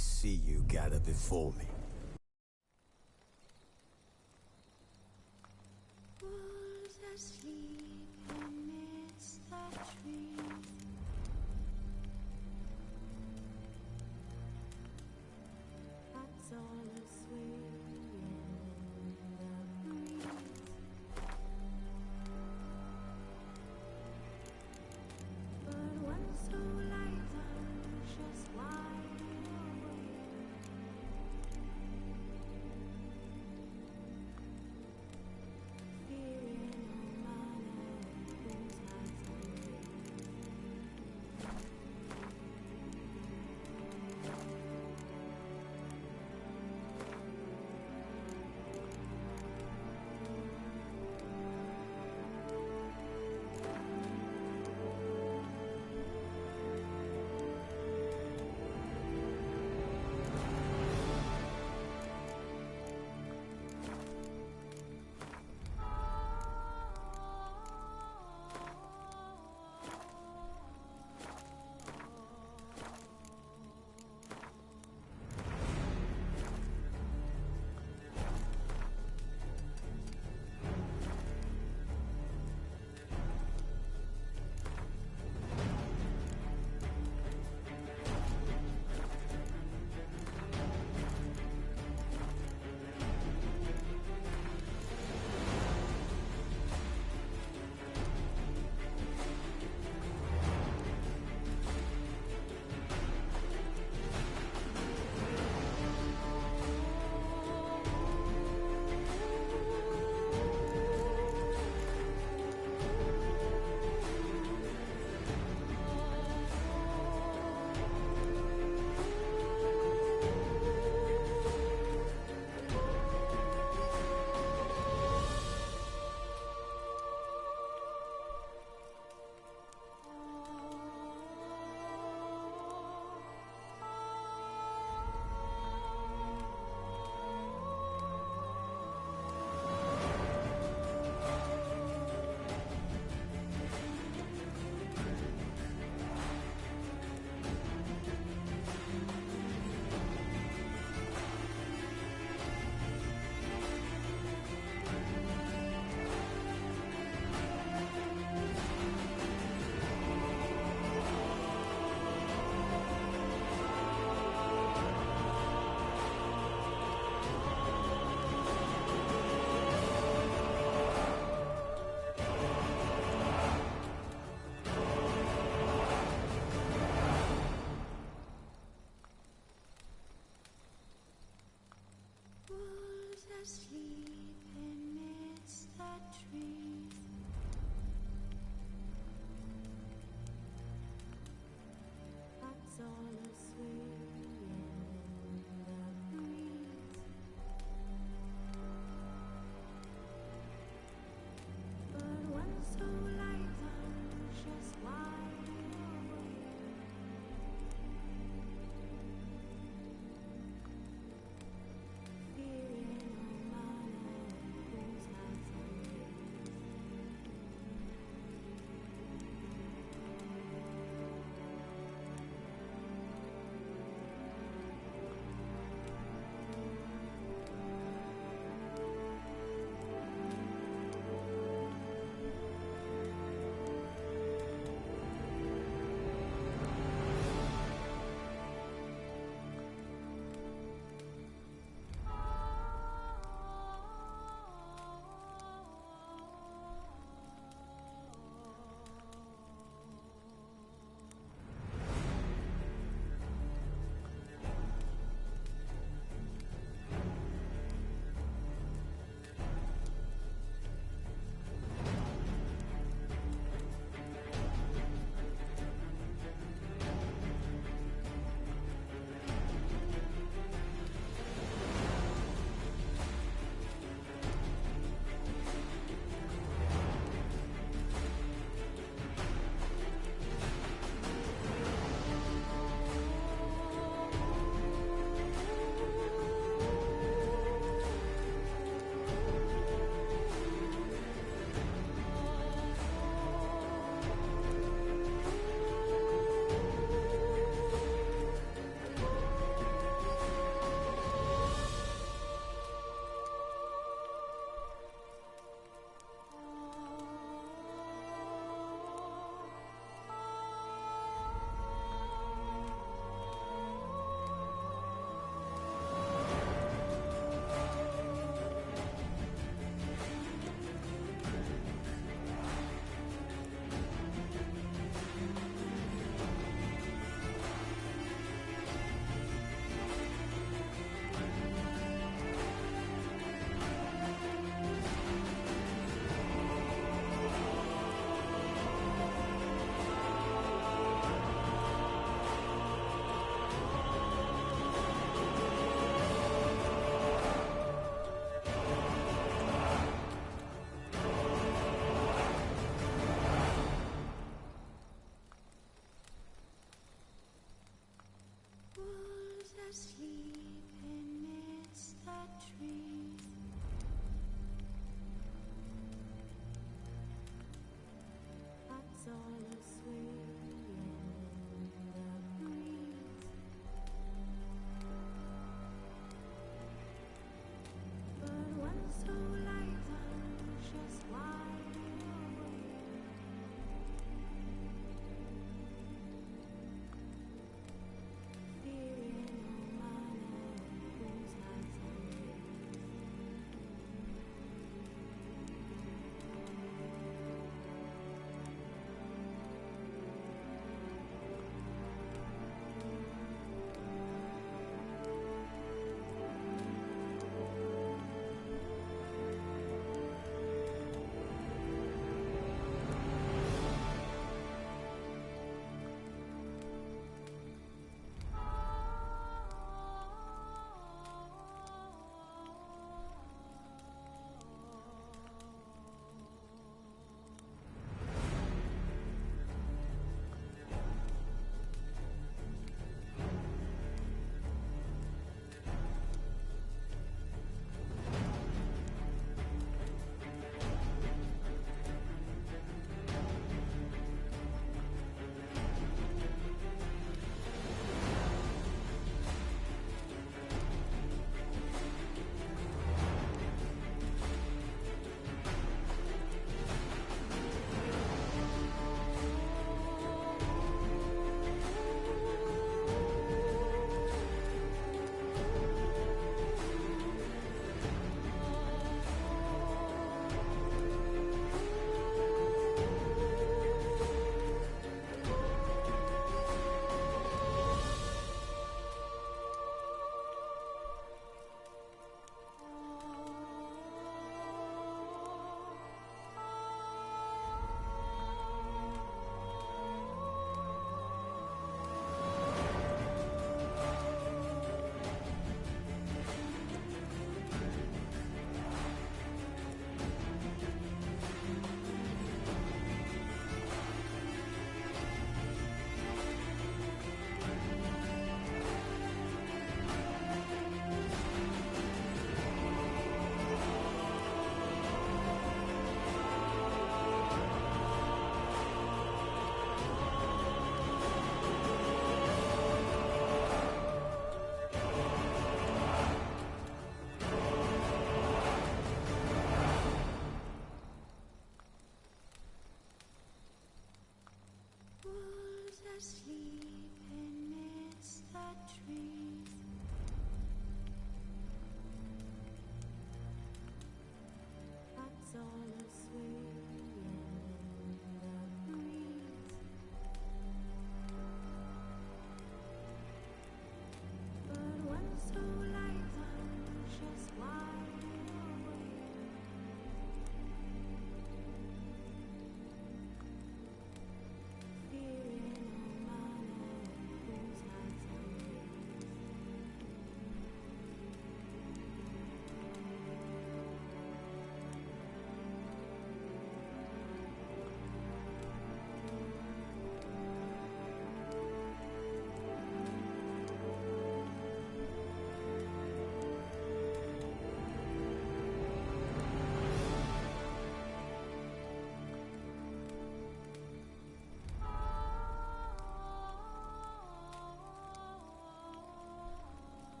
see you gather before me. Wolves asleep amidst the trees. That's all asway in the breeze. But one so light, anxious, wide awake. Fearing no man opens hearts and ways.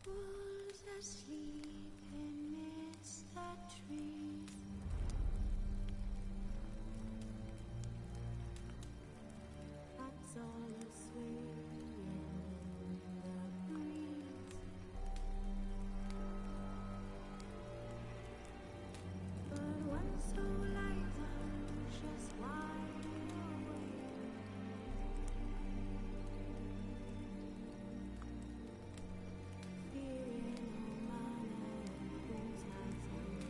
Wolves asleep amidst the trees. That's all aswaying in the breeze. But one so light, anxious, wide awake. Fearing no man whose has unveiled.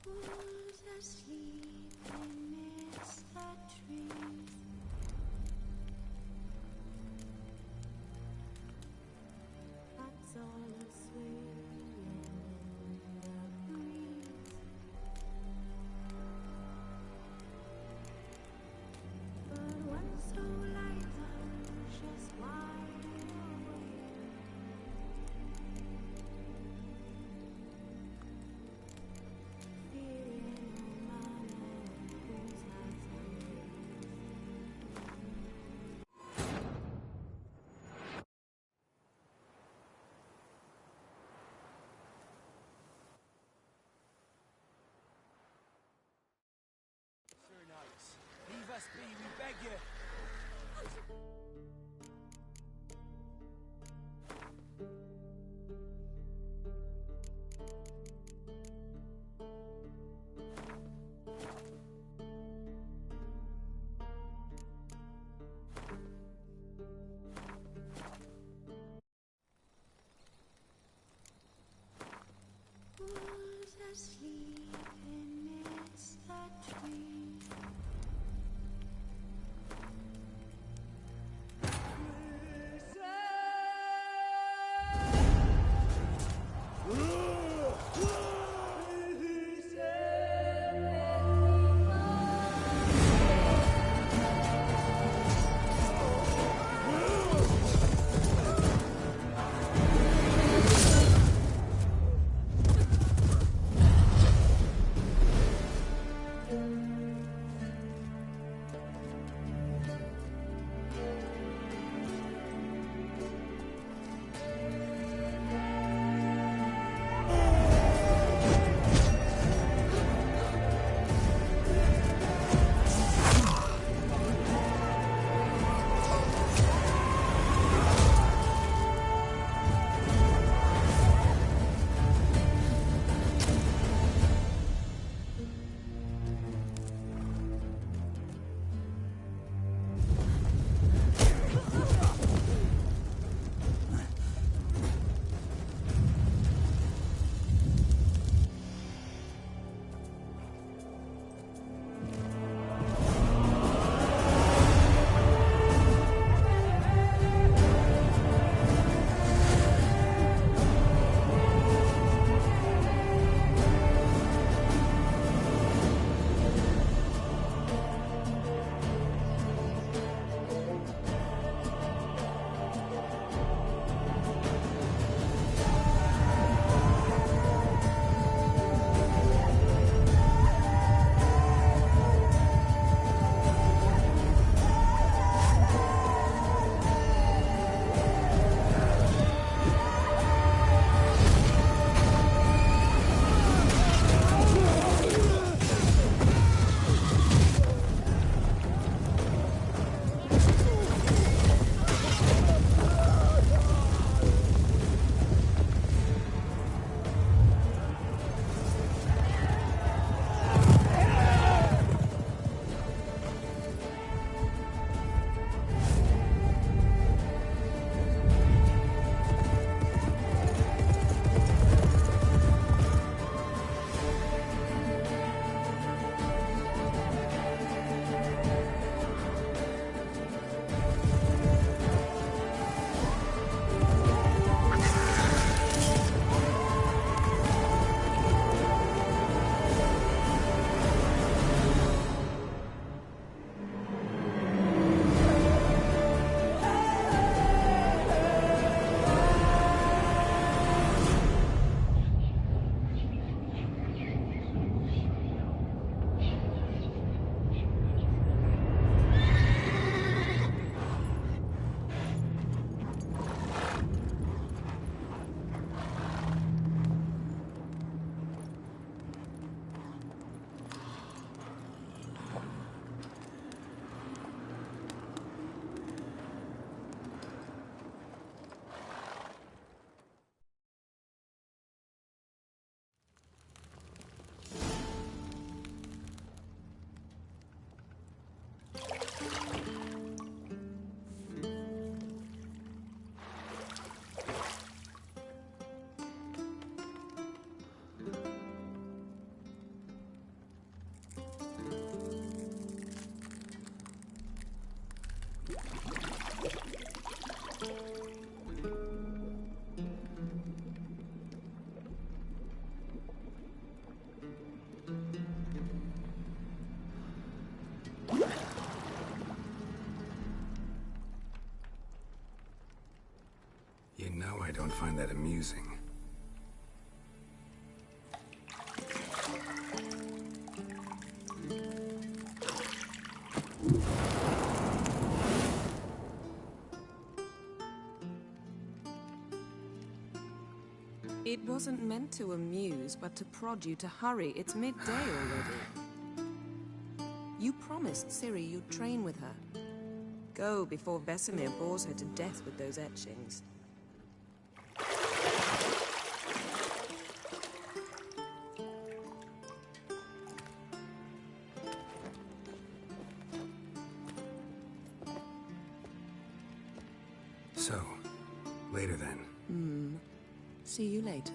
Wolves asleep amidst the trees. That's all aswaying in the breeze. But one so light, anxious, wide awake. Fearing no man whose has unveiled. Sir Knights, leave us be, we beg you. Wolves asleep amidst the trees. I don't find that amusing. It wasn't meant to amuse, but to prod you to hurry. It's midday already. You promised Ciri you'd train with her. Go before Vesemir bores her to death with those etchings. So, later then. See you later.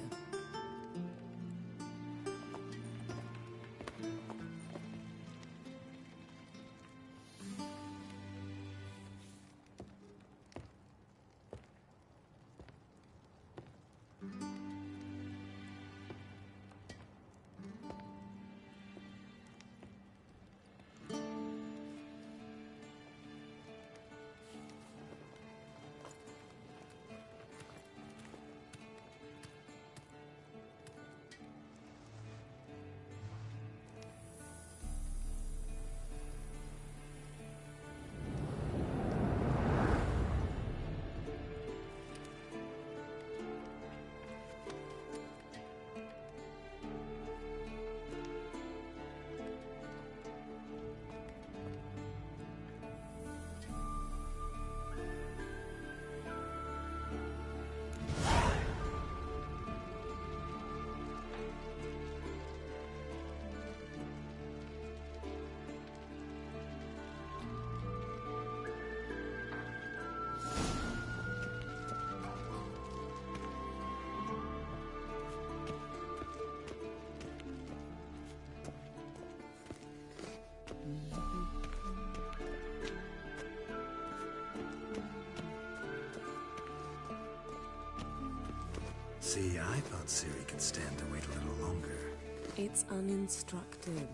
See, I thought Ciri could stand to wait a little longer. It's uninstructive,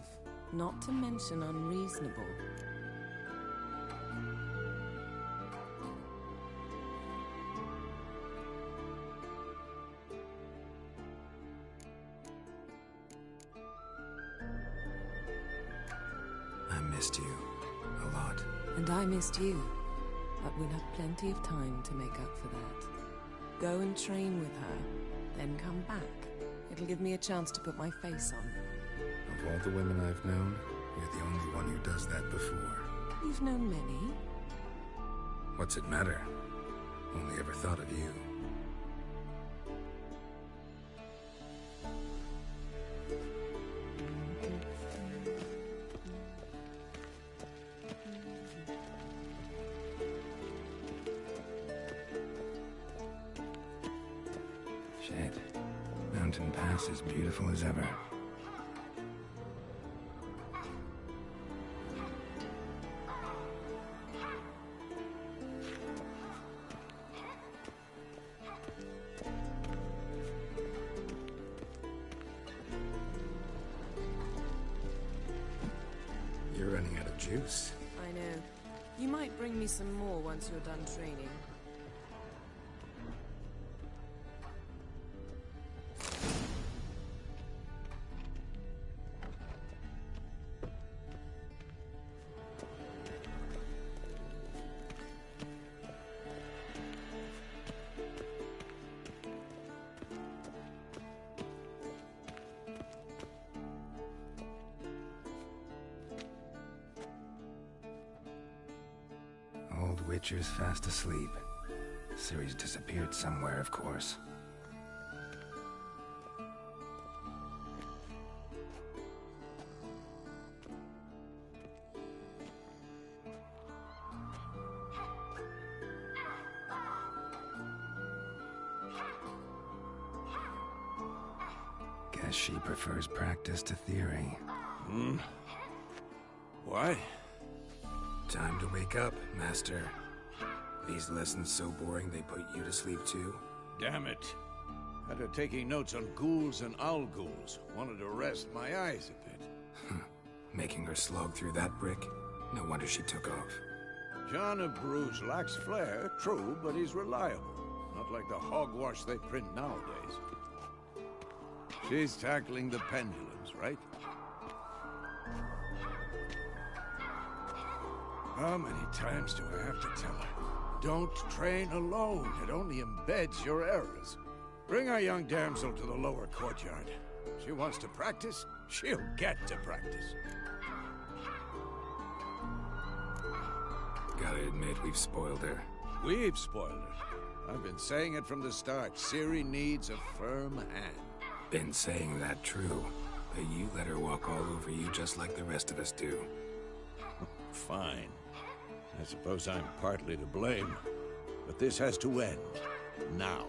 not to mention unreasonable. I missed you. A lot. And I missed you. But we'll have plenty of time to make up for that. Go and train with her, then come back. It'll give me a chance to put my face on. Of all the women I've known, you're the only one who does that before. You've known many. What's it matter? Only ever thought of you. Shit. Mountain Pass is beautiful as ever. You're running out of juice. I know. You might bring me some more once you're done training. Old Witcher's fast asleep. Ciri's disappeared somewhere, of course. Guess she prefers practice to theory. What? Time to wake up, Master. These lessons so boring they put you to sleep too? Damn it. After taking notes on ghouls and owl ghouls, wanted to rest my eyes a bit. Making her slog through that brick? No wonder she took off. John of Bruges lacks flair, true, but he's reliable. Not like the hogwash they print nowadays. She's tackling the pendulums, right? How many times do I have to tell her? Don't train alone. It only embeds your errors. Bring our young damsel to the lower courtyard. She wants to practice, she'll get to practice. Gotta admit, we've spoiled her. We've spoiled her. I've been saying it from the start. Ciri needs a firm hand. Been saying that true, but you let her walk all over you just like the rest of us do. Fine. I suppose I'm partly to blame, but this has to end. Now.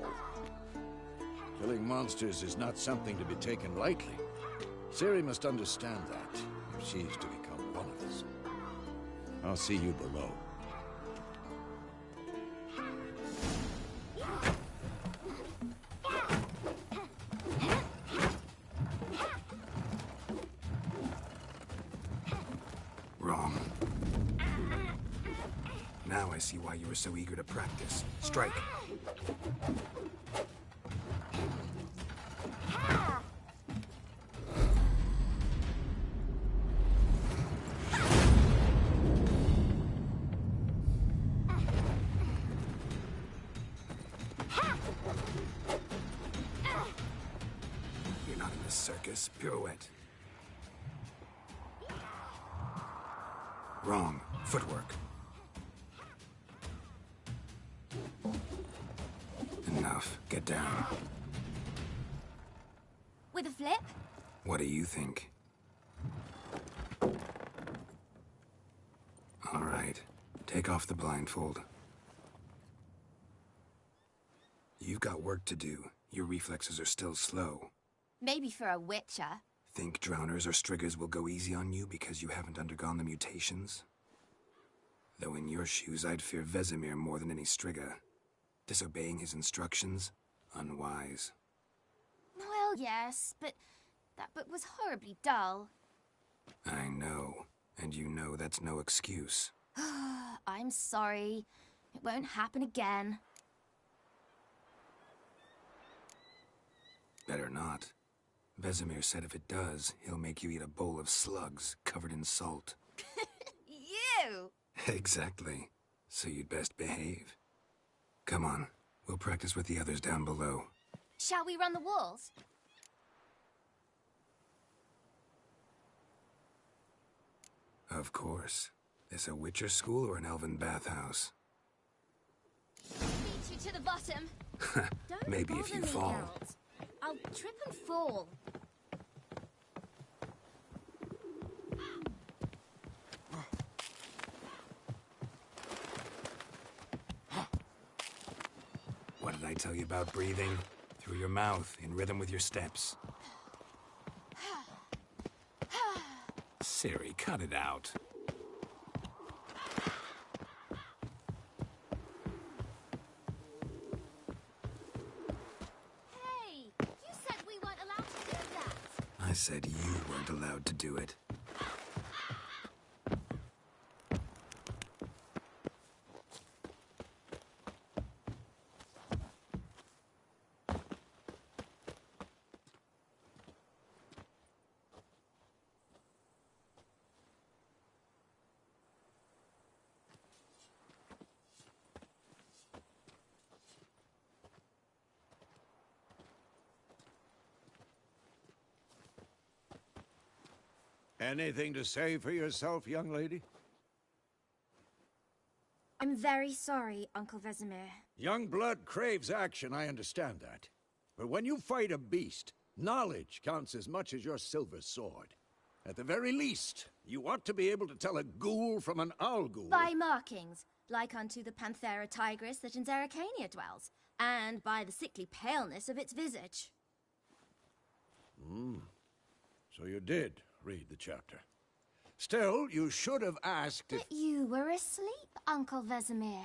Killing monsters is not something to be taken lightly. Ciri must understand that, if she's to become one of us. I'll see you below. Wrong. Now I see why you were so eager to practice. Strike. You're not in the circus. Pirouette. Wrong. Footwork. Enough. Get down. With a flip? What do you think? All right. Take off the blindfold. You've got work to do. Your reflexes are still slow. Maybe for a Witcher. Think drowners or striggers will go easy on you because you haven't undergone the mutations? Though in your shoes, I'd fear Vesemir more than any strigger. Disobeying his instructions? Unwise. Well, yes, but that book was horribly dull. I know. And you know that's no excuse. I'm sorry. It won't happen again. Better not. Vesemir said if it does, he'll make you eat a bowl of slugs covered in salt. You! Exactly. So you'd best behave. Come on. We'll practice with the others down below. Shall we run the walls? Of course. This a Witcher school or an elven bathhouse? Lead you to the bottom. Don't Maybe if you bother me, fall. Geralt. I'll trip and fall. What did I tell you about breathing? Through your mouth, in rhythm with your steps. Ciri, cut it out. Hey, you said we weren't allowed to do that. I said you weren't allowed to do it. Anything to say for yourself, young lady? I'm very sorry, Uncle Vesemir. Young blood craves action, I understand that. But when you fight a beast, knowledge counts as much as your silver sword. At the very least, you ought to be able to tell a ghoul from an owl ghoul. By markings, like unto the Panthera tigris that in Zerrikania dwells, and by the sickly paleness of its visage. So you did read the chapter. Still, you should have asked if... But you were asleep, Uncle Vesemir.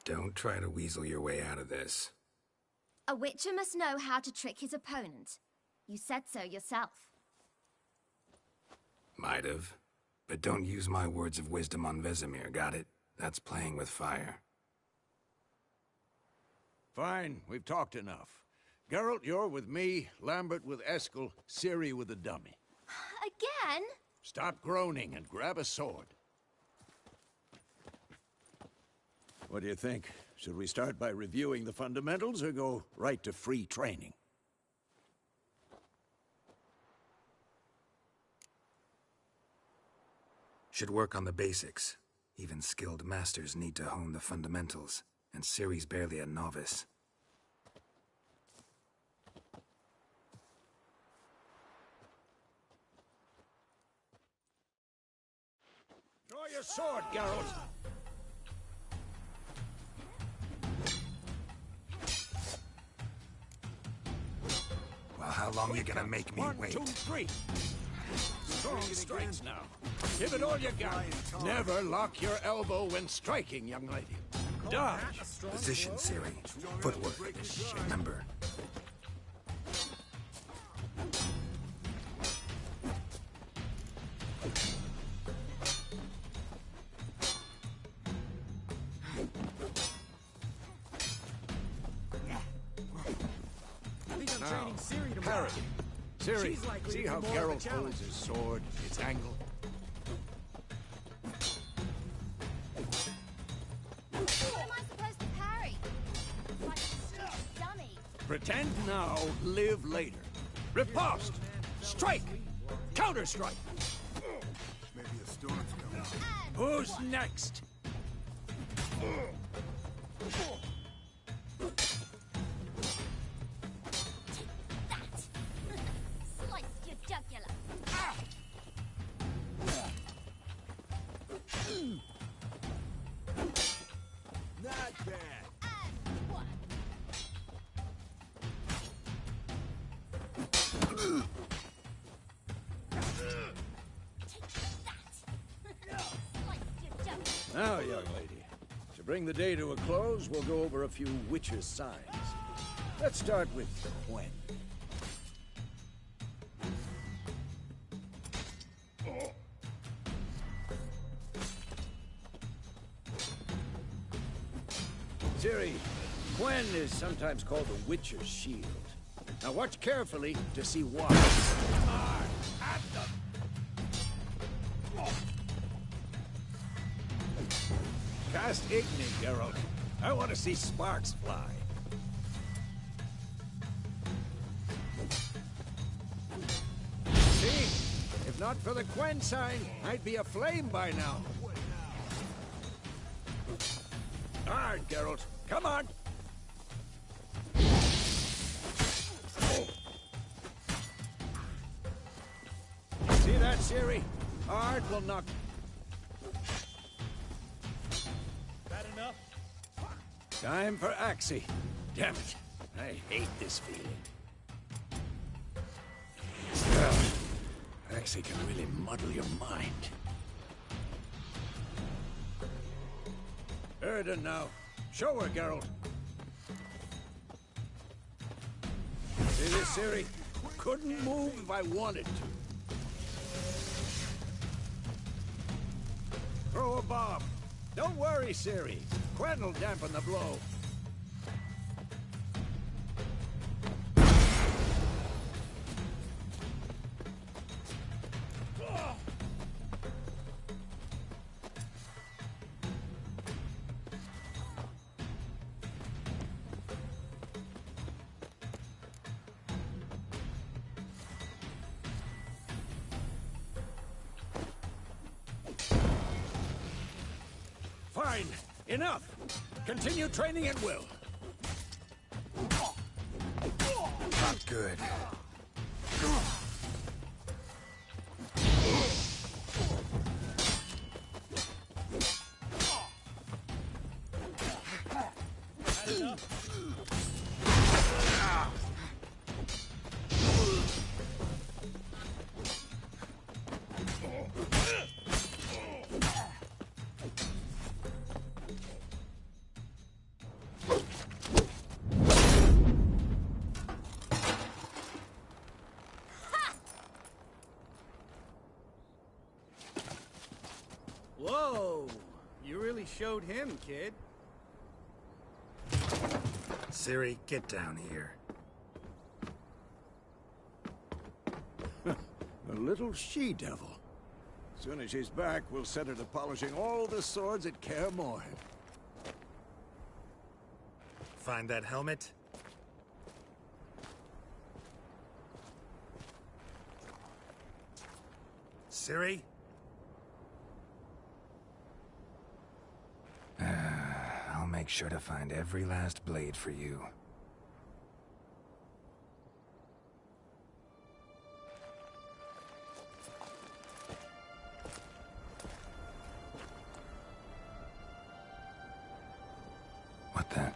Don't try to weasel your way out of this. A Witcher must know how to trick his opponent. You said so yourself. Might have. But don't use my words of wisdom on Vesemir, got it? That's playing with fire. Fine, we've talked enough. Geralt, you're with me, Lambert with Eskel, Ciri with the dummy. Again? Stop groaning and grab a sword. What do you think? Should we start by reviewing the fundamentals or go right to free training? Should work on the basics. Even skilled masters need to hone the fundamentals, and Ciri's barely a novice. Draw your sword, Geralt! Well, how long are you gonna make me wait? 1, 2, 3. Strong strikes now. Give it all you got. Never lock your elbow when striking, young lady. Dodge. Position, Ciri. Footwork. Remember. I think I'm training Ciri tomorrow. Parry. Ciri, She's likely see to be how more of a Geralt challenge. holds his sword, its angle? What am I supposed to parry? Like a stupid dummy. Pretend now, live later. Riposte! Strike! Counter-strike! Maybe a storm's coming. Who's next? Slice your jugular. Not bad. And one. Slice your jugular. Now, young lady, to bring the day to a close, we'll go over a few Witcher signs. Let's start with Quen. Ciri, Quen is sometimes called the Witcher's shield. Now watch carefully to see why. Cast Igni, Geralt. I want to see sparks fly. See? If not for the Quen sign, I'd be aflame by now. Hard, Geralt. Come on. See that, Ciri? Hard will knock. That enough? Time for Axie. Damn it. I hate this feeling. Axie can really muddle your mind. Erden now. Show her, Geralt. See this, Ciri? Couldn't move if I wanted to. Throw a bomb. Don't worry, Ciri. Quen will dampen the blow. Fine. Enough. Continue training at will. Not good. That enough? showed him, kid. Ciri, get down here. A little she-devil. As soon as she's back, we'll set her to polishing all the swords at Kaer Morhen. Find that helmet? Ciri? I'll make sure to find every last blade for you. What then?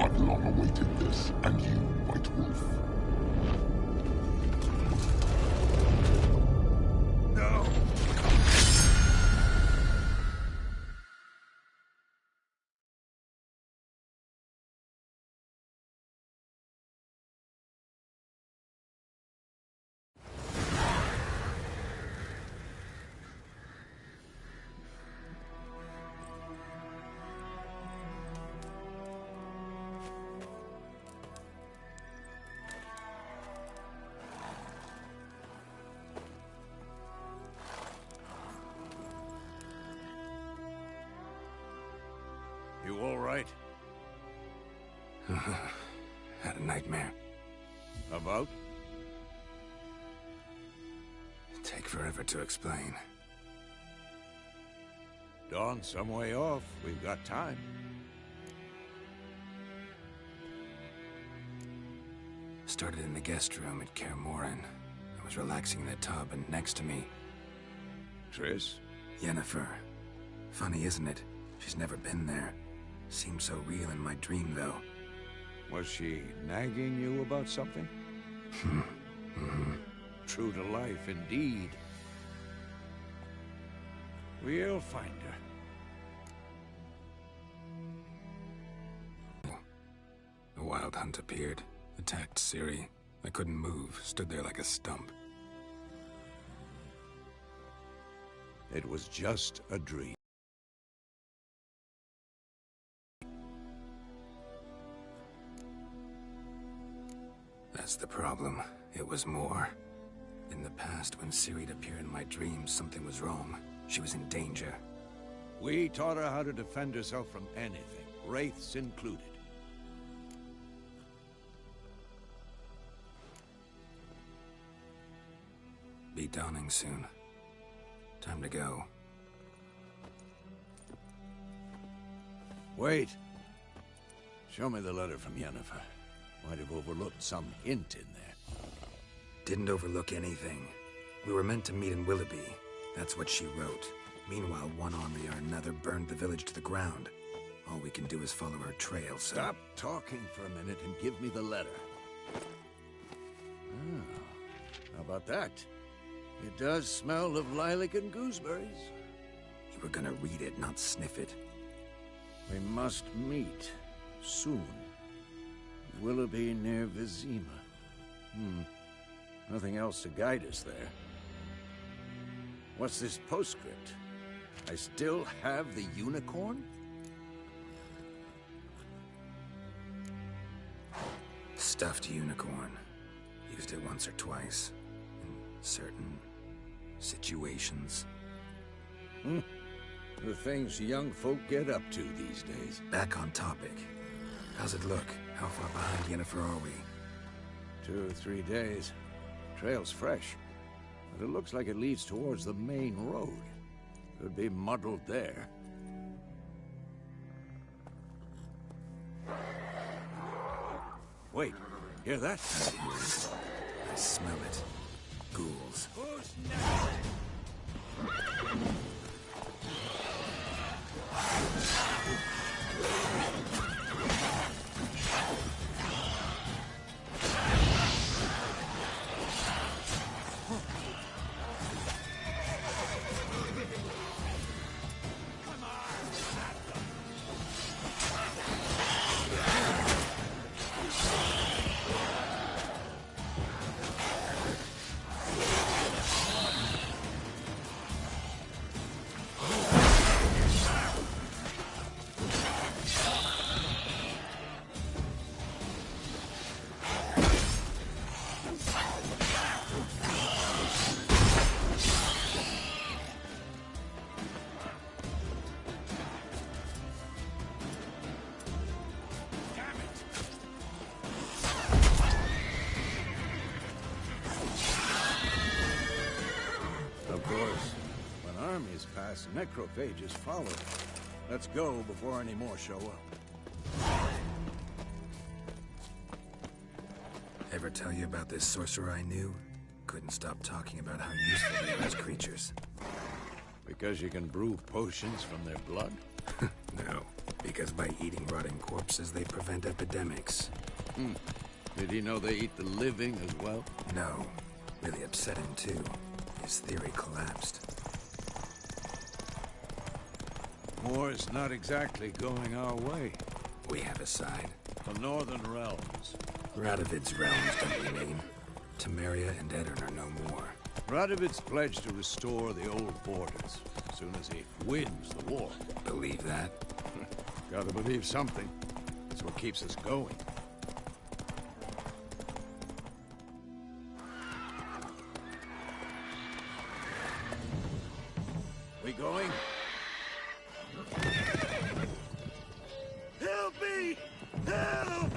I've long awaited this, and you, White Wolf. No! You all right? Had a nightmare. About? Take forever to explain. Dawn's some way off. We've got time. Started in the guest room at Kaer Morhen. I was relaxing in the tub, and next to me, Triss? Yennefer. Funny, isn't it? She's never been there. Seemed so real in my dream, though. Was she nagging you about something? True to life, indeed. We'll find her. A wild hunt appeared, attacked Ciri. I couldn't move, stood there like a stump. It was just a dream. That's the problem. It was more. In the past, when Ciri'd appear in my dreams, something was wrong. She was in danger. We taught her how to defend herself from anything, wraiths included. Be dawning soon. Time to go. Wait. Show me the letter from Yennefer. Might have overlooked some hint in there. Didn't overlook anything. We were meant to meet in Willoughby. That's what she wrote. Meanwhile, one army or another burned the village to the ground. All we can do is follow her trail, so... Stop talking for a minute and give me the letter. Ah, how about that? It does smell of lilac and gooseberries. You were gonna read it, not sniff it. We must meet. Soon. Willoughby near Vizima. Nothing else to guide us there. What's this postscript? I still have the unicorn? Stuffed unicorn. Used it once or twice. In certain situations. The things young folk get up to these days. Back on topic. How's it look? How far behind Yennefer are we? 2 or 3 days. Trail's fresh. But it looks like it leads towards the main road. Could be muddled there. Wait, hear that? I smell it. Ghouls. Who's next? Those necrophages follow. Let's go before any more show up. Ever tell you about this sorcerer I knew? Couldn't stop talking about how useful they are as creatures. Because you can brew potions from their blood? No, because by eating rotting corpses, they prevent epidemics. Did he know they eat the living as well? No. Really upset him, too. His theory collapsed. War's not exactly going our way. We have a side. The Northern Realms. Radovid's realms don't remain. Temeria and Edirn are no more. Radovid's pledged to restore the old borders as soon as he wins the war. Believe that? Gotta believe something. That's what keeps us going. We going? Help me! Help!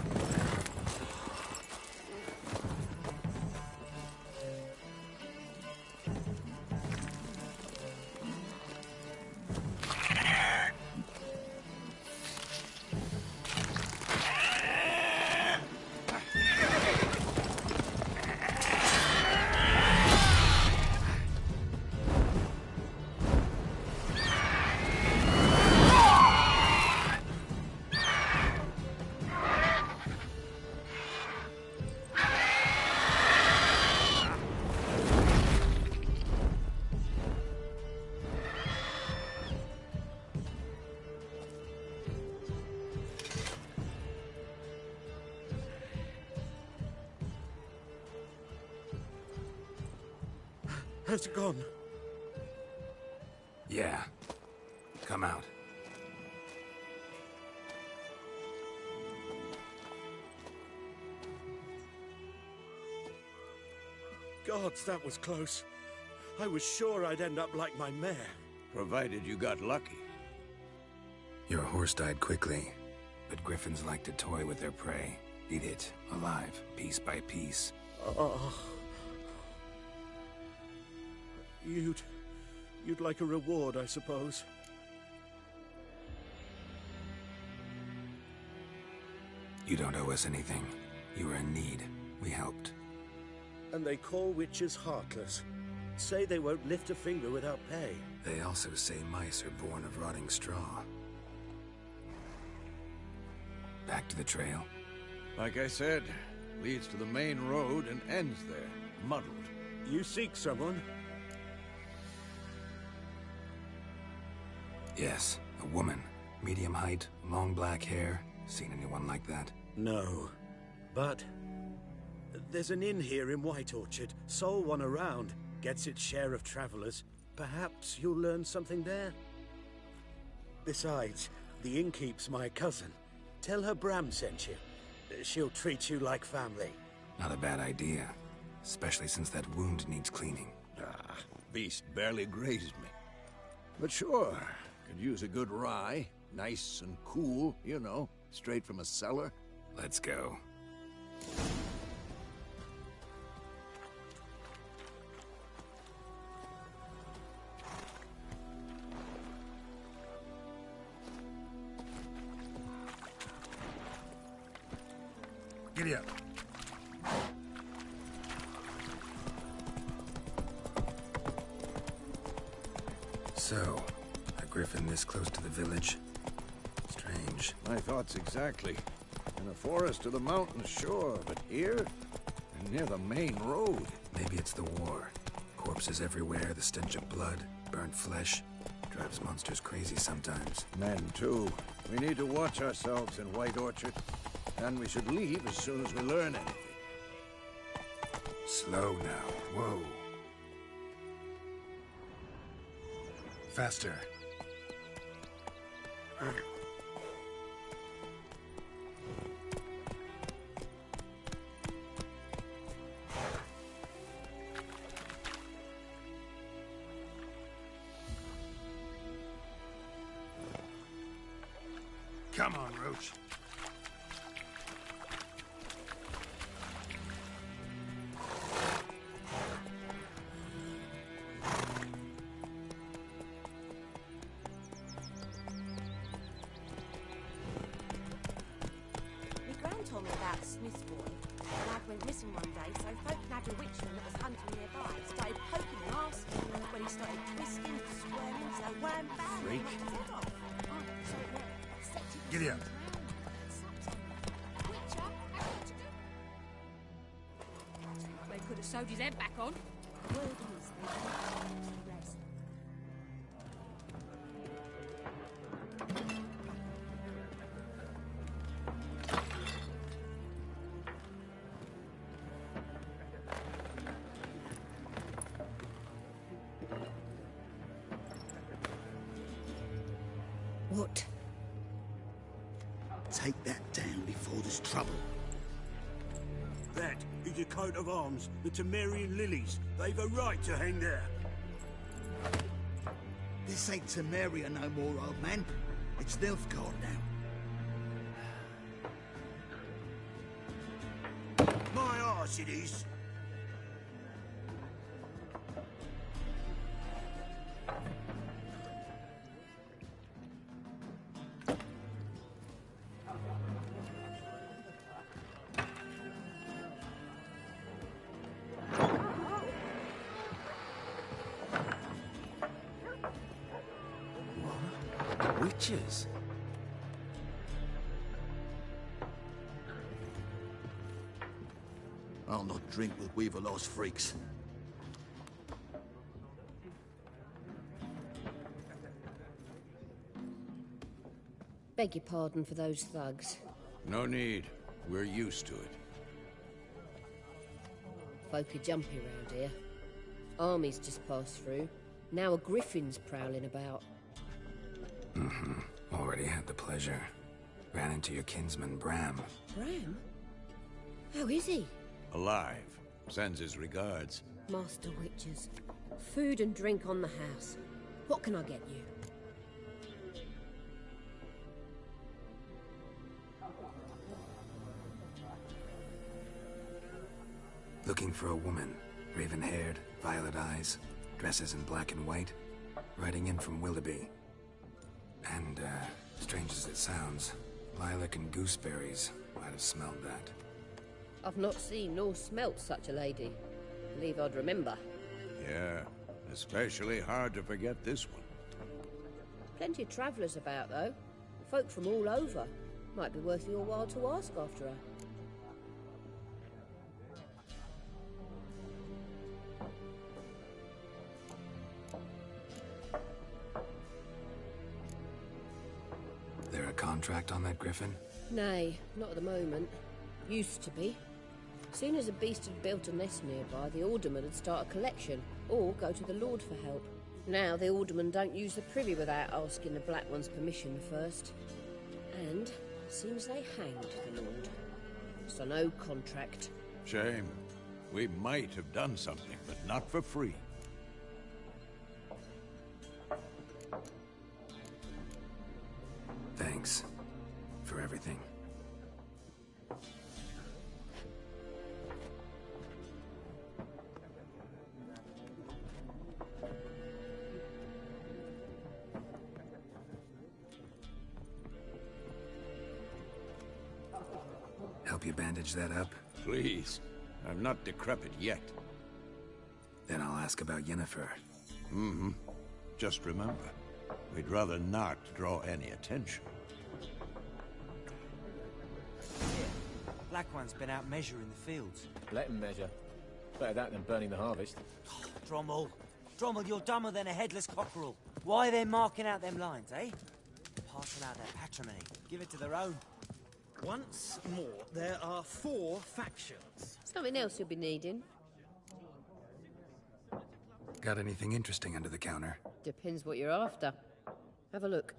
Has it gone? Yeah. Come out. Gods, that was close. I was sure I'd end up like my mare. Provided you got lucky. Your horse died quickly, but griffins like to toy with their prey. Eat it, alive, piece by piece. Oh. You'd like a reward, I suppose. You don't owe us anything. You were in need. We helped. And they call witches heartless. Say they won't lift a finger without pay. They also say mice are born of rotting straw. Back to the trail. Like I said, leads to the main road and ends there, muddled. You seek someone? Yes, a woman. Medium height, long black hair. Seen anyone like that? No. But there's an inn here in White Orchard. Sole one around. Gets its share of travelers. Perhaps you'll learn something there? Besides, the innkeep's my cousin. Tell her Bram sent you. She'll treat you like family. Not a bad idea. Especially since that wound needs cleaning. Ah, beast barely grazed me. But sure, could use a good rye. Nice and cool, you know, straight from a cellar. Let's go. Giddy up. So, a griffin this close to the village? Strange. My thoughts exactly. In a forest to the mountains, sure, but here? And near the main road. Maybe it's the war. Corpses everywhere, the stench of blood, burnt flesh. Drives monsters crazy sometimes. Men, too. We need to watch ourselves in White Orchard. And we should leave as soon as we learn anything. Slow now. Whoa. Faster. Come on, Roach. Giddy up. They could have sewed his head back on. What? Take that down before there's trouble. That is a coat of arms, the Temerian lilies. They've a right to hang there. This ain't Temeria no more, old man. It's Nilfgaard now. My arse it is. Witches? I'll not drink with Weaverlaw's freaks. Beg your pardon for those thugs. No need. We're used to it. Folk are jumpy round here. Armies just passed through. Now a griffin's prowling about. Already had the pleasure. Ran into your kinsman, Bram. Bram? How is he? Alive. Sends his regards. Master Witchers. Food and drink on the house. What can I get you? Looking for a woman. Raven-haired, violet eyes, dresses in black and white. Riding in from Willoughby. And, strange as it sounds, lilac and gooseberries might have smelled that. I've not seen nor smelt such a lady. Believe I'd remember. Yeah, especially hard to forget this one. Plenty of travellers about, though. Folk from all over. Might be worth your while to ask after her. There a contract on that griffin? Nay, not at the moment. Used to be. Soon as a beast had built a nest nearby, the alderman would start a collection, or go to the Lord for help. Now the aldermen don't use the privy without asking the Black One's permission first. And seems they hanged the Lord. So no contract. Shame. We might have done something, but not for free. Thanks. For everything. Help you bandage that up? Please. I'm not decrepit yet. Then I'll ask about Yennefer. Mm-hmm. Just remember, we'd rather not draw any attention. Black One's been out measuring the fields. Let him measure. Better that than burning the harvest. Drommel. Drommel, you're dumber than a headless cockerel. Why are they marking out them lines, eh? Passing out their patrimony. Give it to their own. Once more, there are 4 factions. Something else you'll be needing. Got anything interesting under the counter? Depends what you're after. Have a look.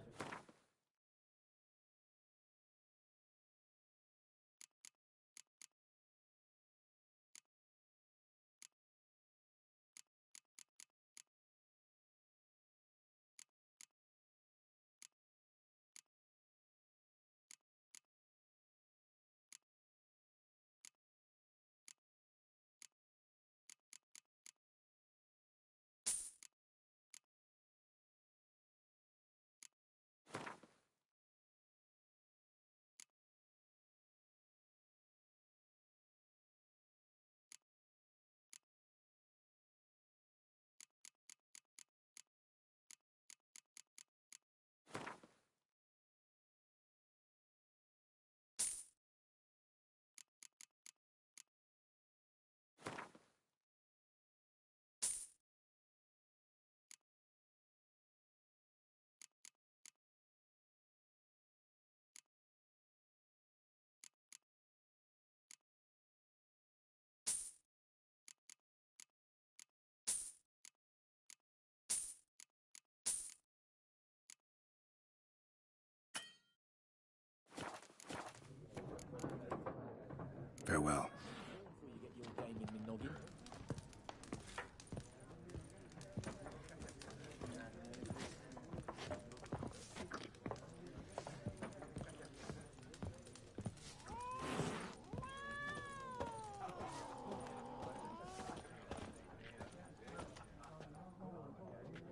Farewell.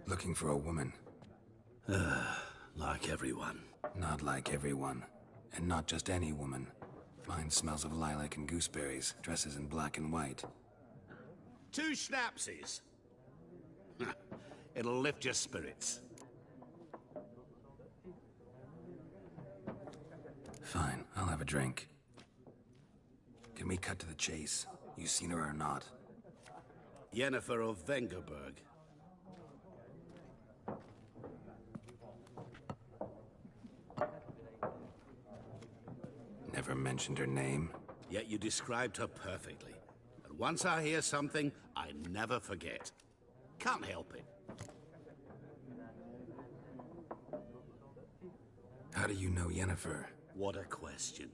Looking for a woman. Like everyone. Not like everyone. And not just any woman. Mine smells of lilac and gooseberries, dresses in black and white. 2 schnapsies. It'll lift your spirits. Fine, I'll have a drink. Can we cut to the chase? You seen her or not? Yennefer of Vengerberg. Never mentioned her name. Yet you described her perfectly. And once I hear something, I never forget. Can't help it. How do you know Yennefer? What a question.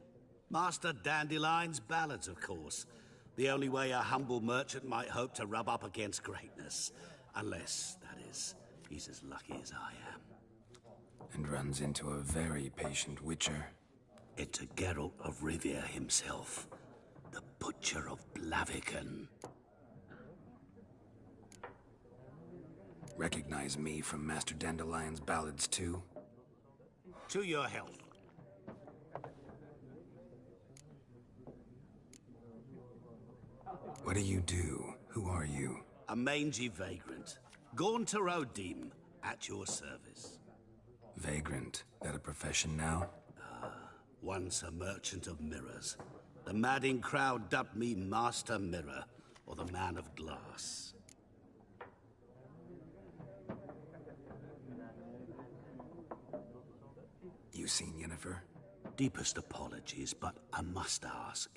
Master Dandelion's ballads, of course. The only way a humble merchant might hope to rub up against greatness. Unless, that is, he's as lucky as I am. And runs into a very patient Witcher. It's a Geralt of Rivia himself. The Butcher of Blaviken. Recognize me from Master Dandelion's ballads too? To your health. What do you do? Who are you? A mangy vagrant. Gone to Rodim, at your service. Vagrant? That a profession now? Once a merchant of mirrors. The madding crowd dubbed me Master Mirror, or the Man of Glass. You seen Yennefer? Deepest apologies, but I must ask.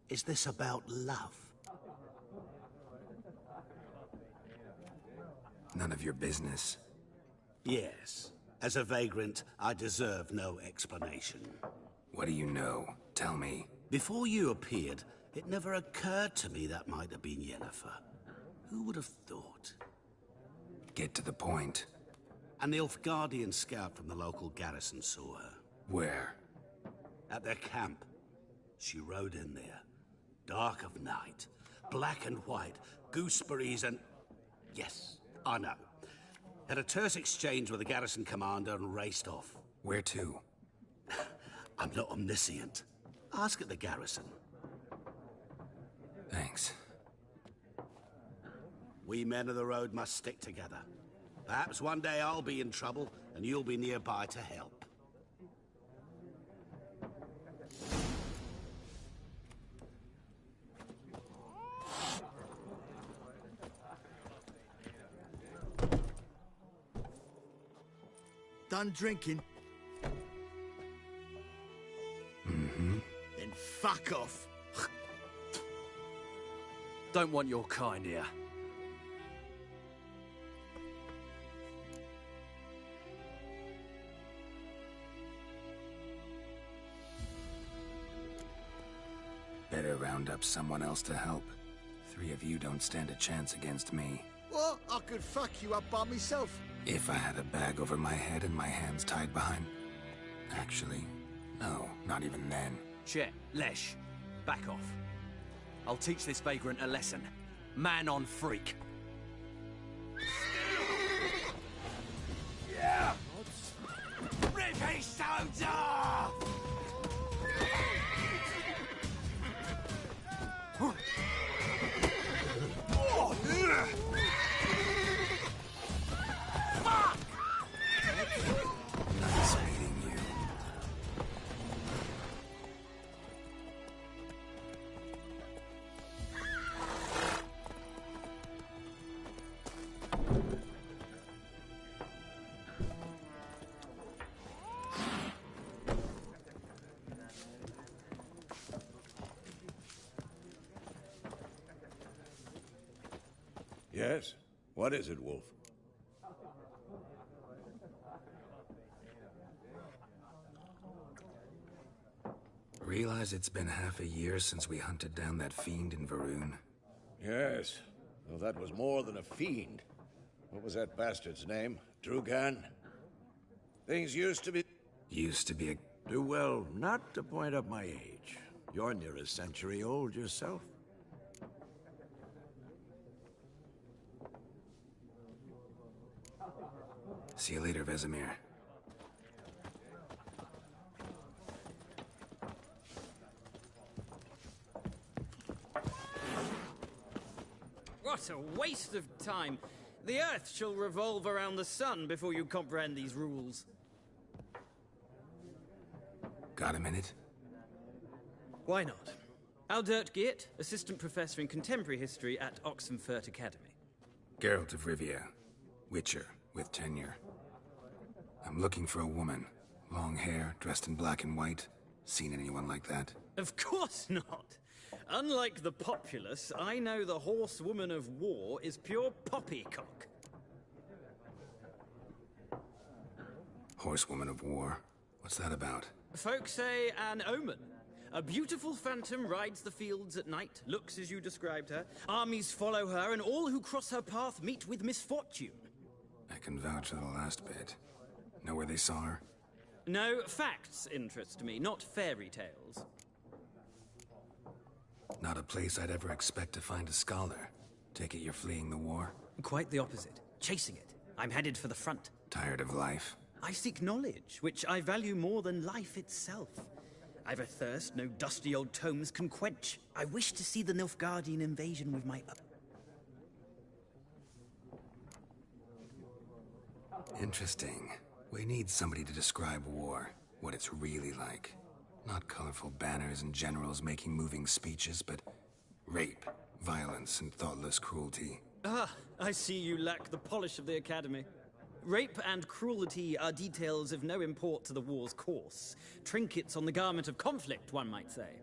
Is this about love? None of your business. Yes. As a vagrant, I deserve no explanation. What do you know? Tell me. Before you appeared, it never occurred to me that might have been Yennefer. Who would have thought? Get to the point. An Nilfgaardian scout from the local garrison saw her. Where? At their camp. She rode in there. Dark of night. Black and white. Gooseberries and... Yes, I know. Had a terse exchange with the garrison commander and raced off. Where to? I'm not omniscient. Ask at the garrison. Thanks. We men of the road must stick together. Perhaps one day I'll be in trouble, and you'll be nearby to help. Done drinking? Mm-hmm. Then fuck off. Don't want your kind here. Better round up someone else to help. 3 of you don't stand a chance against me. What? I could fuck you up by myself. If I had a bag over my head and my hands tied behind... Actually, no, not even then. Chet, Lesh, back off. I'll teach this vagrant a lesson. Man on freak. Yeah! Rip his stones off! Nice meeting you. Yes? What is it, Wolf? Realize it's been half a year since we hunted down that fiend in Varun? Yes. Well, that was more than a fiend. What was that bastard's name? Drugan? Things used to be... Used to be a... Well, not to point up my age. You're near a century old yourself. See you later, Vesemir. What a waste of time. The Earth shall revolve around the sun before you comprehend these rules. Got a minute? Why not? Aldert Geert, Assistant Professor in Contemporary History at Oxenfurt Academy. Geralt of Rivia. Witcher, with tenure. I'm looking for a woman. Long hair, dressed in black and white. Seen anyone like that? Of course not. Unlike the populace, I know the horsewoman of war is pure poppycock. Horsewoman of war? What's that about? Folk say an omen. A beautiful phantom rides the fields at night, looks as you described her. Armies follow her, and all who cross her path meet with misfortune. I can vouch for the last bit. Know where they saw her? No, facts interest me, not fairy tales. Not a place I'd ever expect to find a scholar. Take it you're fleeing the war? Quite the opposite. Chasing it. I'm headed for the front. Tired of life? I seek knowledge, which I value more than life itself. I've a thirst no dusty old tomes can quench. I wish to see the Nilfgaardian invasion with my... Interesting. We need somebody to describe war, what it's really like. Not colorful banners and generals making moving speeches, but rape, violence, and thoughtless cruelty. Ah, I see you lack the polish of the Academy. Rape and cruelty are details of no import to the war's course. Trinkets on the garment of conflict, one might say.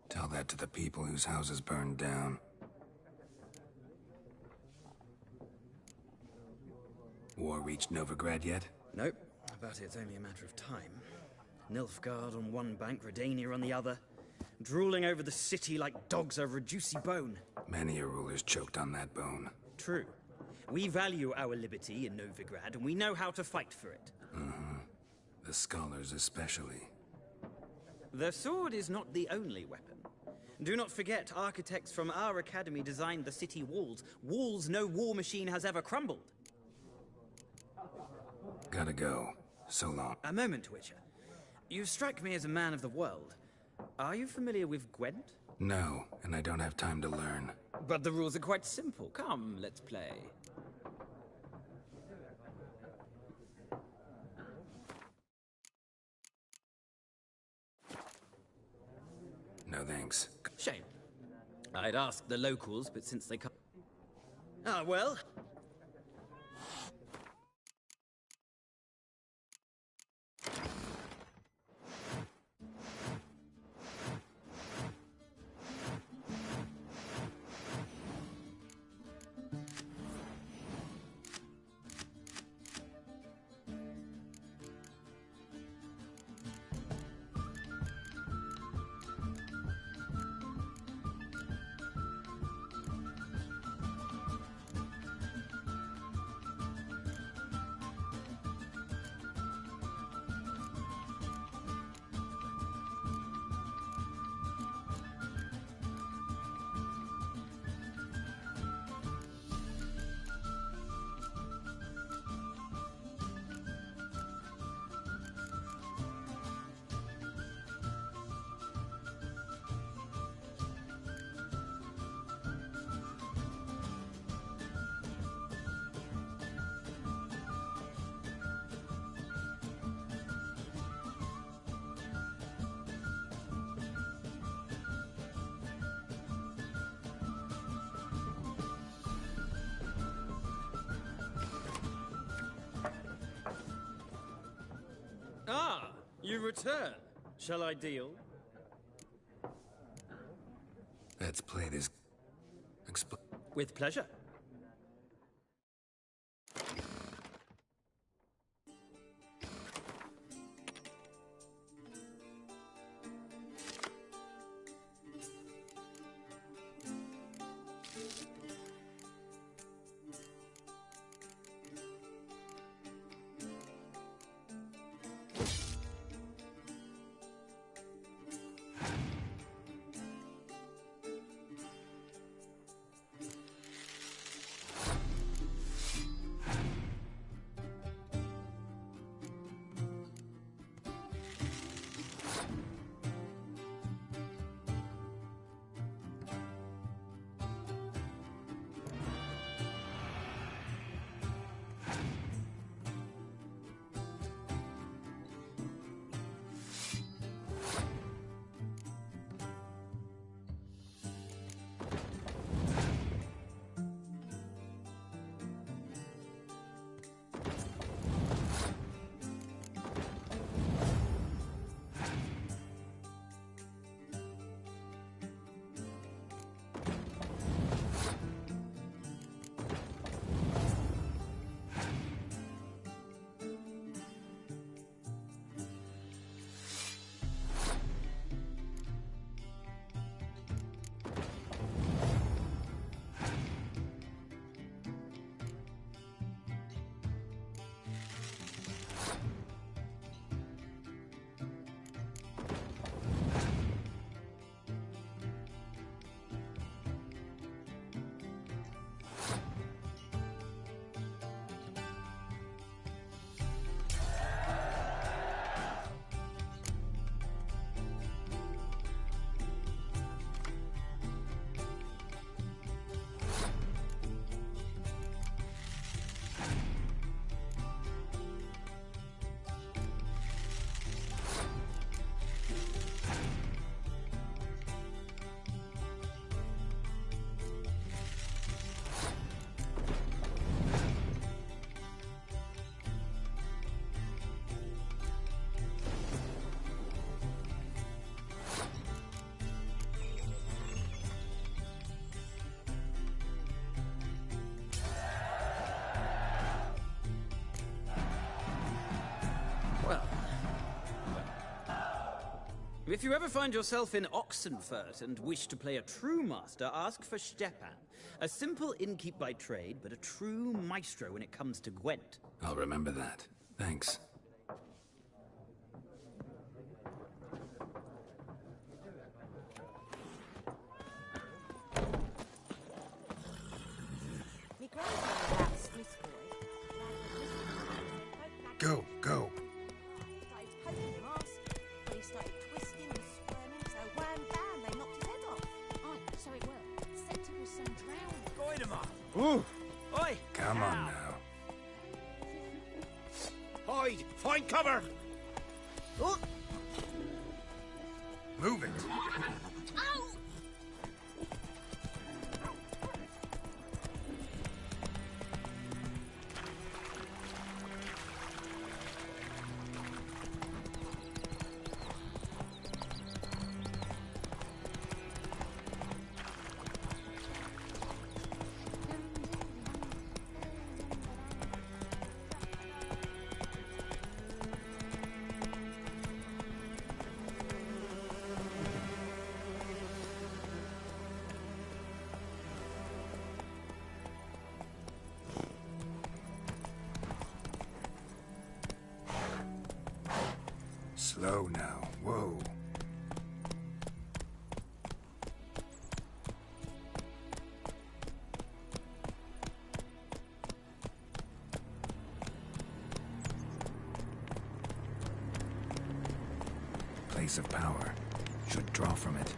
Tell that to the people whose houses burned down. War reached Novigrad yet? Nope, but it's only a matter of time. Nilfgaard on one bank, Redania on the other. Drooling over the city like dogs over a juicy bone. Many a ruler's choked on that bone. True. We value our liberty in Novigrad, and we know how to fight for it. The scholars especially. The sword is not the only weapon. Do not forget, architects from our academy designed the city walls. Walls no war machine has ever crumbled. Gotta go. So long. A moment, Witcher. You strike me as a man of the world. Are you familiar with Gwent? No, and I don't have time to learn. But the rules are quite simple. Come, let's play. No thanks. Shame. I'd ask the locals, but since they come... Ah, well... Ah, you return. Shall I deal? Let's play this... With pleasure. If you ever find yourself in Oxenfurt and wish to play a true master, ask for Stepan. A simple innkeep by trade, but a true maestro when it comes to Gwent. I'll remember that. Thanks. Go, go. Ooh! Oi! Come on now. Hide! Find cover! Oh. Move it. Ow! Slow now. Whoa. Place of power. Should draw from it.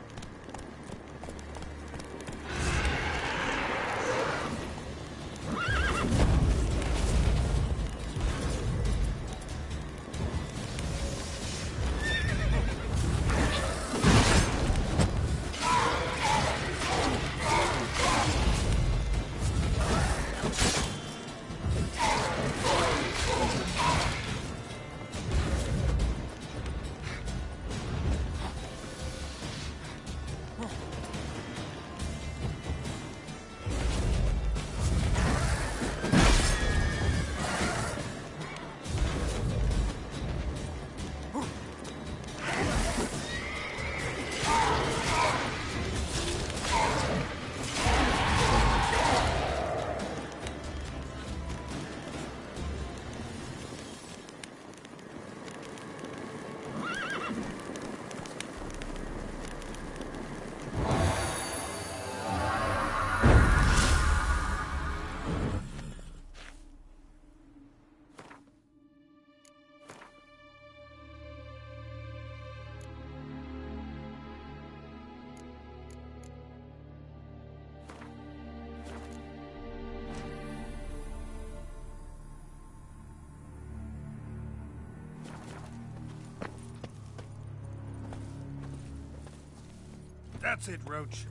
That's it, Roach.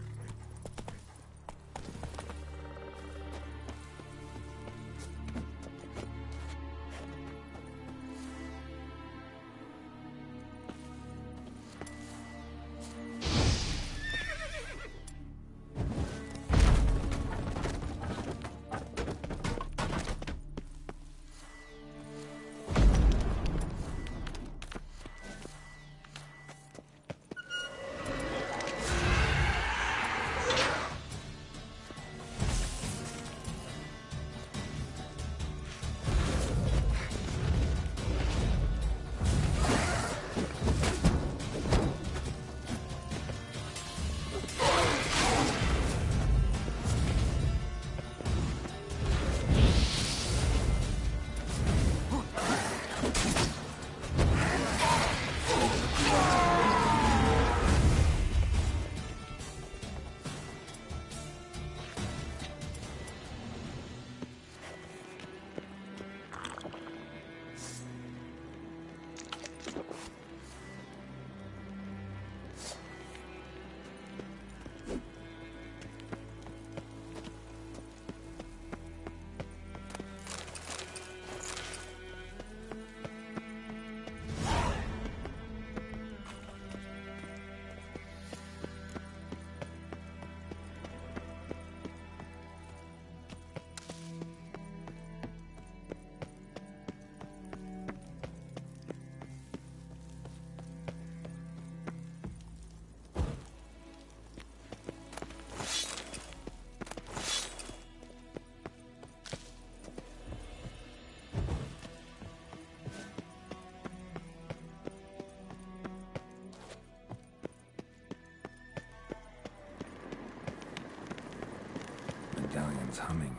stallion's humming.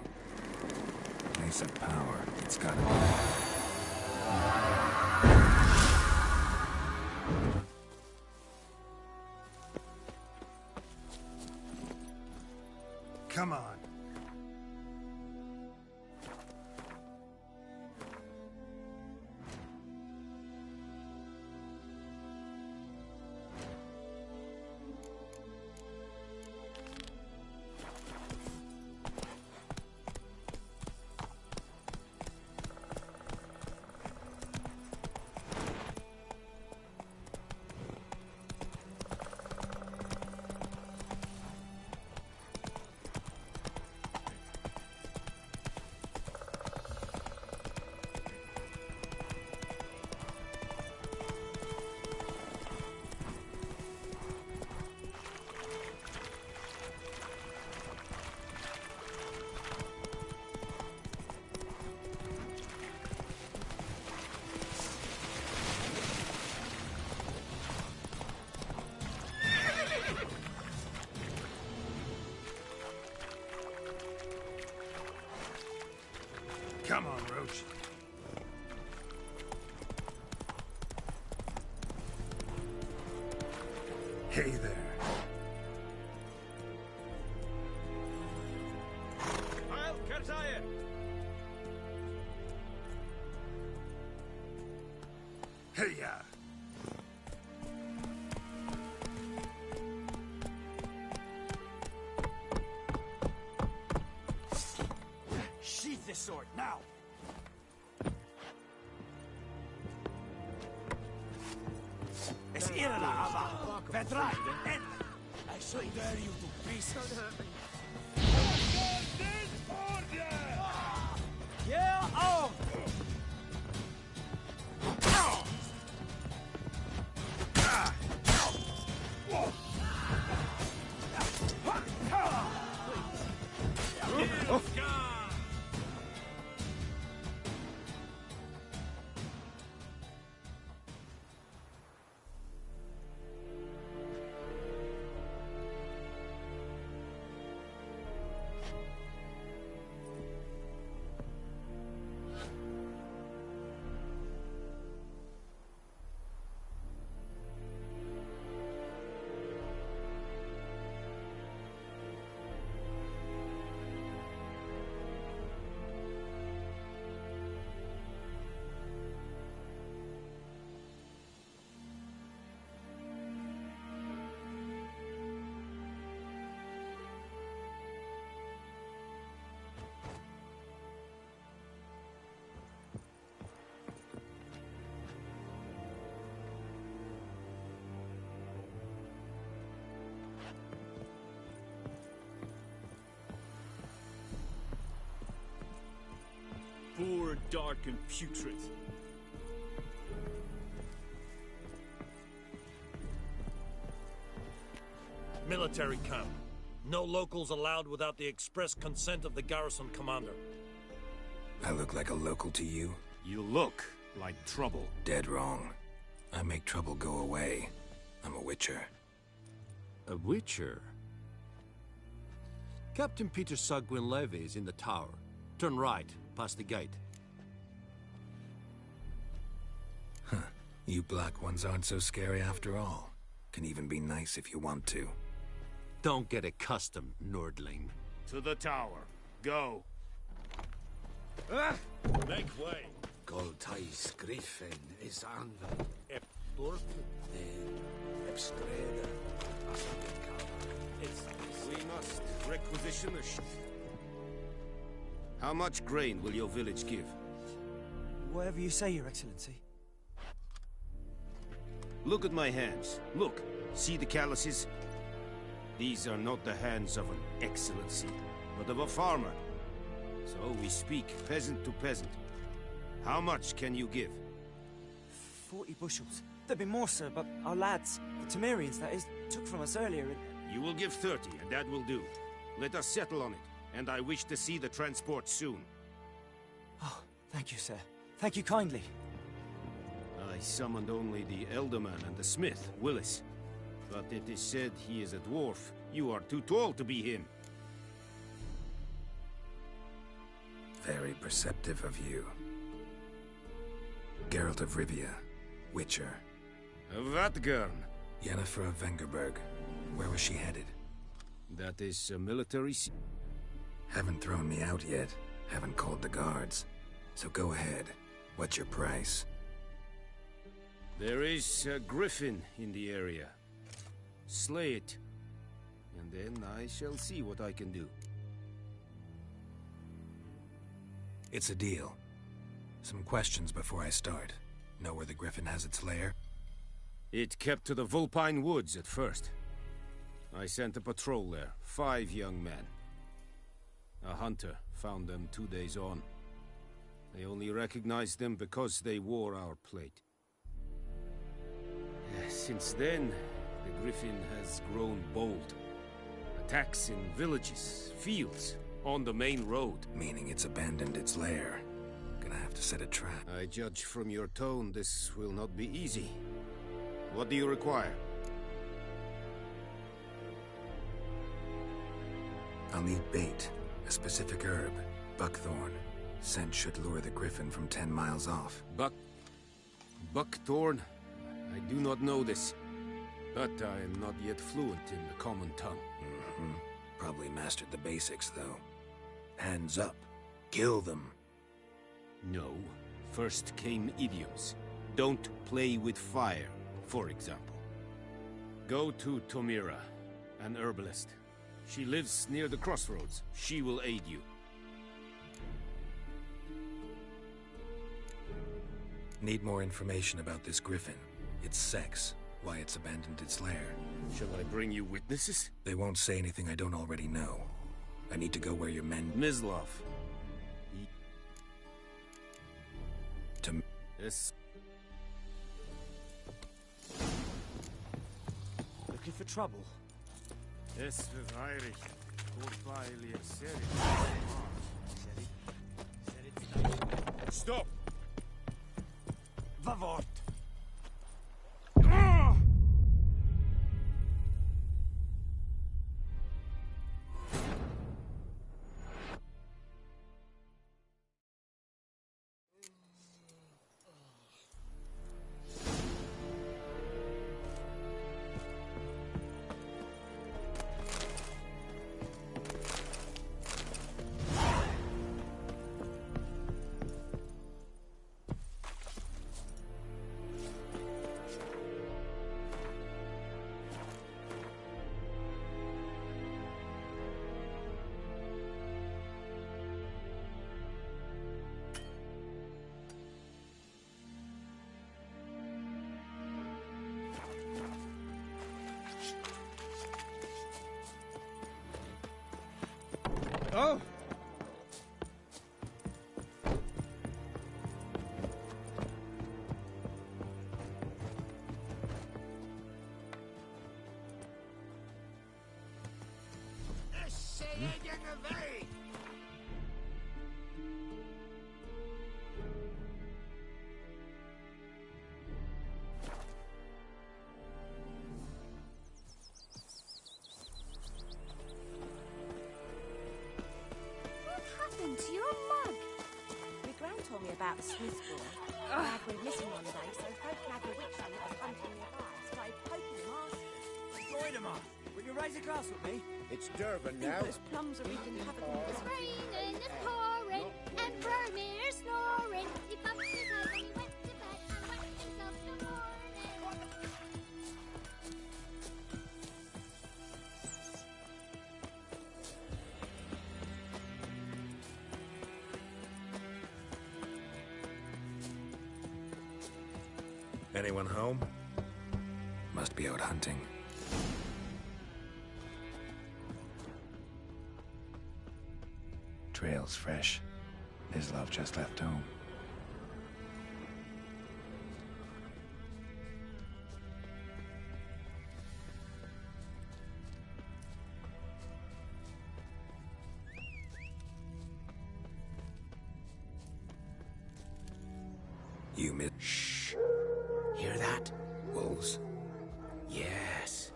Nice of power. It's gotta be. Come on. Come on, Roach. Hey there. I'll Kerzayer! Hey-ya! Sheath this sword, now! Es ihre aber verdrei, endlich! I so dare you to pieces! Yeah, oh! Poor, dark, and putrid. Military camp. No locals allowed without the express consent of the garrison commander. I look like a local to you? You look like trouble. Dead wrong. I make trouble go away. I'm a Witcher. A Witcher? Captain Peter Sagwin Levy is in the tower. Turn right, past the gate. Huh. You black ones aren't so scary after all. Can even be nice if you want to. Don't get accustomed, Nordling. To the tower. Go. Make way. Goltais Griffin is anvil. Epdorf. Epskreda. We must requisition a ship. How much grain will your village give? Whatever you say, Your Excellency. Look at my hands. Look. See the calluses? These are not the hands of an excellency, but of a farmer. So we speak peasant to peasant. How much can you give? 40 bushels. There'd be more, sir, but our lads, the Temerians, that is, took from us earlier and... You will give 30, and that will do. Let us settle on it, and I wish to see the transport soon. Oh, thank you, sir. Thank you kindly. I summoned only the Elderman and the smith, Willis. But it is said he is a dwarf. You are too tall to be him. Very perceptive of you. Geralt of Rivia, Witcher. Vatgern. Yennefer of Vengerberg. Where was she headed? That is a military Haven't thrown me out yet. Haven't called the guards. So go ahead. What's your price? There is a griffin in the area. Slay it. And then I shall see what I can do. It's a deal. Some questions before I start. Know where the griffin has its lair? It kept to the Vulpine Woods at first. I sent a patrol there, 5 young men. A hunter found them 2 days on. They only recognized them because they wore our plate. Since then, the griffin has grown bold. Attacks in villages, fields, on the main road. Meaning it's abandoned its lair. Gonna have to set a trap. I judge from your tone this will not be easy. What do you require? I'll need bait, a specific herb, buckthorn. Scent should lure the griffin from 10 miles off. Buckthorn? I do not know this, but I am not yet fluent in the common tongue. Probably mastered the basics, though. Hands up. Kill them. No. First came idioms. Don't play with fire, for example. Go to Tomira, an herbalist. She lives near the crossroads. She will aid you. Need more information about this griffin. Its sex, why it's abandoned its lair. Shall I bring you witnesses? They won't say anything I don't already know. I need to go where your men... Mislov. To... Yes. Looking for trouble? Es verweirig. Stop! Vavort! Oh! To your mug. My gran told me about the Swiss boy. Dad went missing one day, so folk had the witch that was hunting nearby. Started poking him asking. Join him up. Will you raise a glass with me? It's Durban Think now. those plums are wreaking havoc on It's the raining, it's pouring, and Vermeer snoring. He bumped his head when he went to bed and wet himself in the morning. Anyone home? Must be out hunting. Trail's fresh. Mislov just left home. You miss... Shh. Hear that? Wolves? Yes.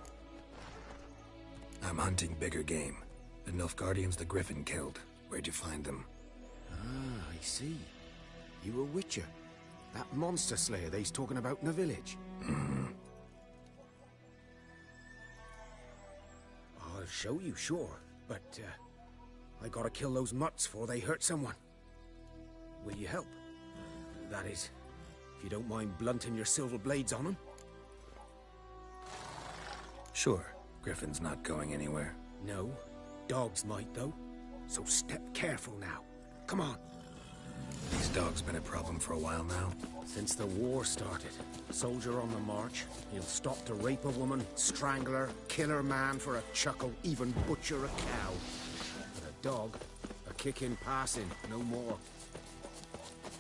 I'm hunting bigger game. The Nilfgaardians the Griffin killed. Where'd you find them? Ah, I see. You a Witcher. That monster slayer they's talking about in the village. I'll show you, sure. But, I gotta kill those mutts before they hurt someone. Will you help? That is, if you don't mind blunting your silver blades on them. Sure. Griffin's not going anywhere. No. Dogs might, though. So step careful now. Come on. These dogs been a problem for a while now. Since the war started. Soldier on the march. He'll stop to rape a woman, strangle her, kill her man for a chuckle, even butcher a cow. But a dog, a kick in passing, no more.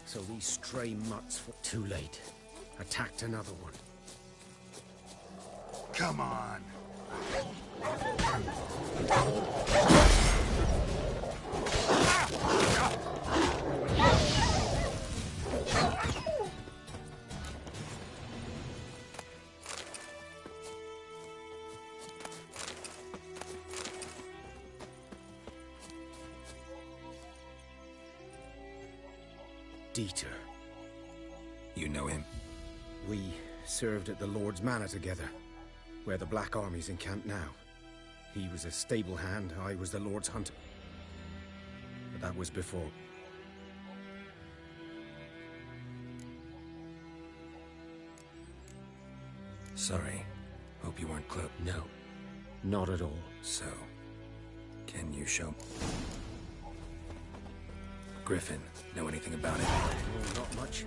So these stray mutts were too late. Attacked another one. Come on. Dieter. You know him? We served at the Lord's Manor together, where the Black Army's encamped now. He was a stable hand, I was the Lord's hunter. But that was before. Sorry. Hope you weren't close. No, not at all. So, can you show... Griffin, know anything about it? Oh, not much.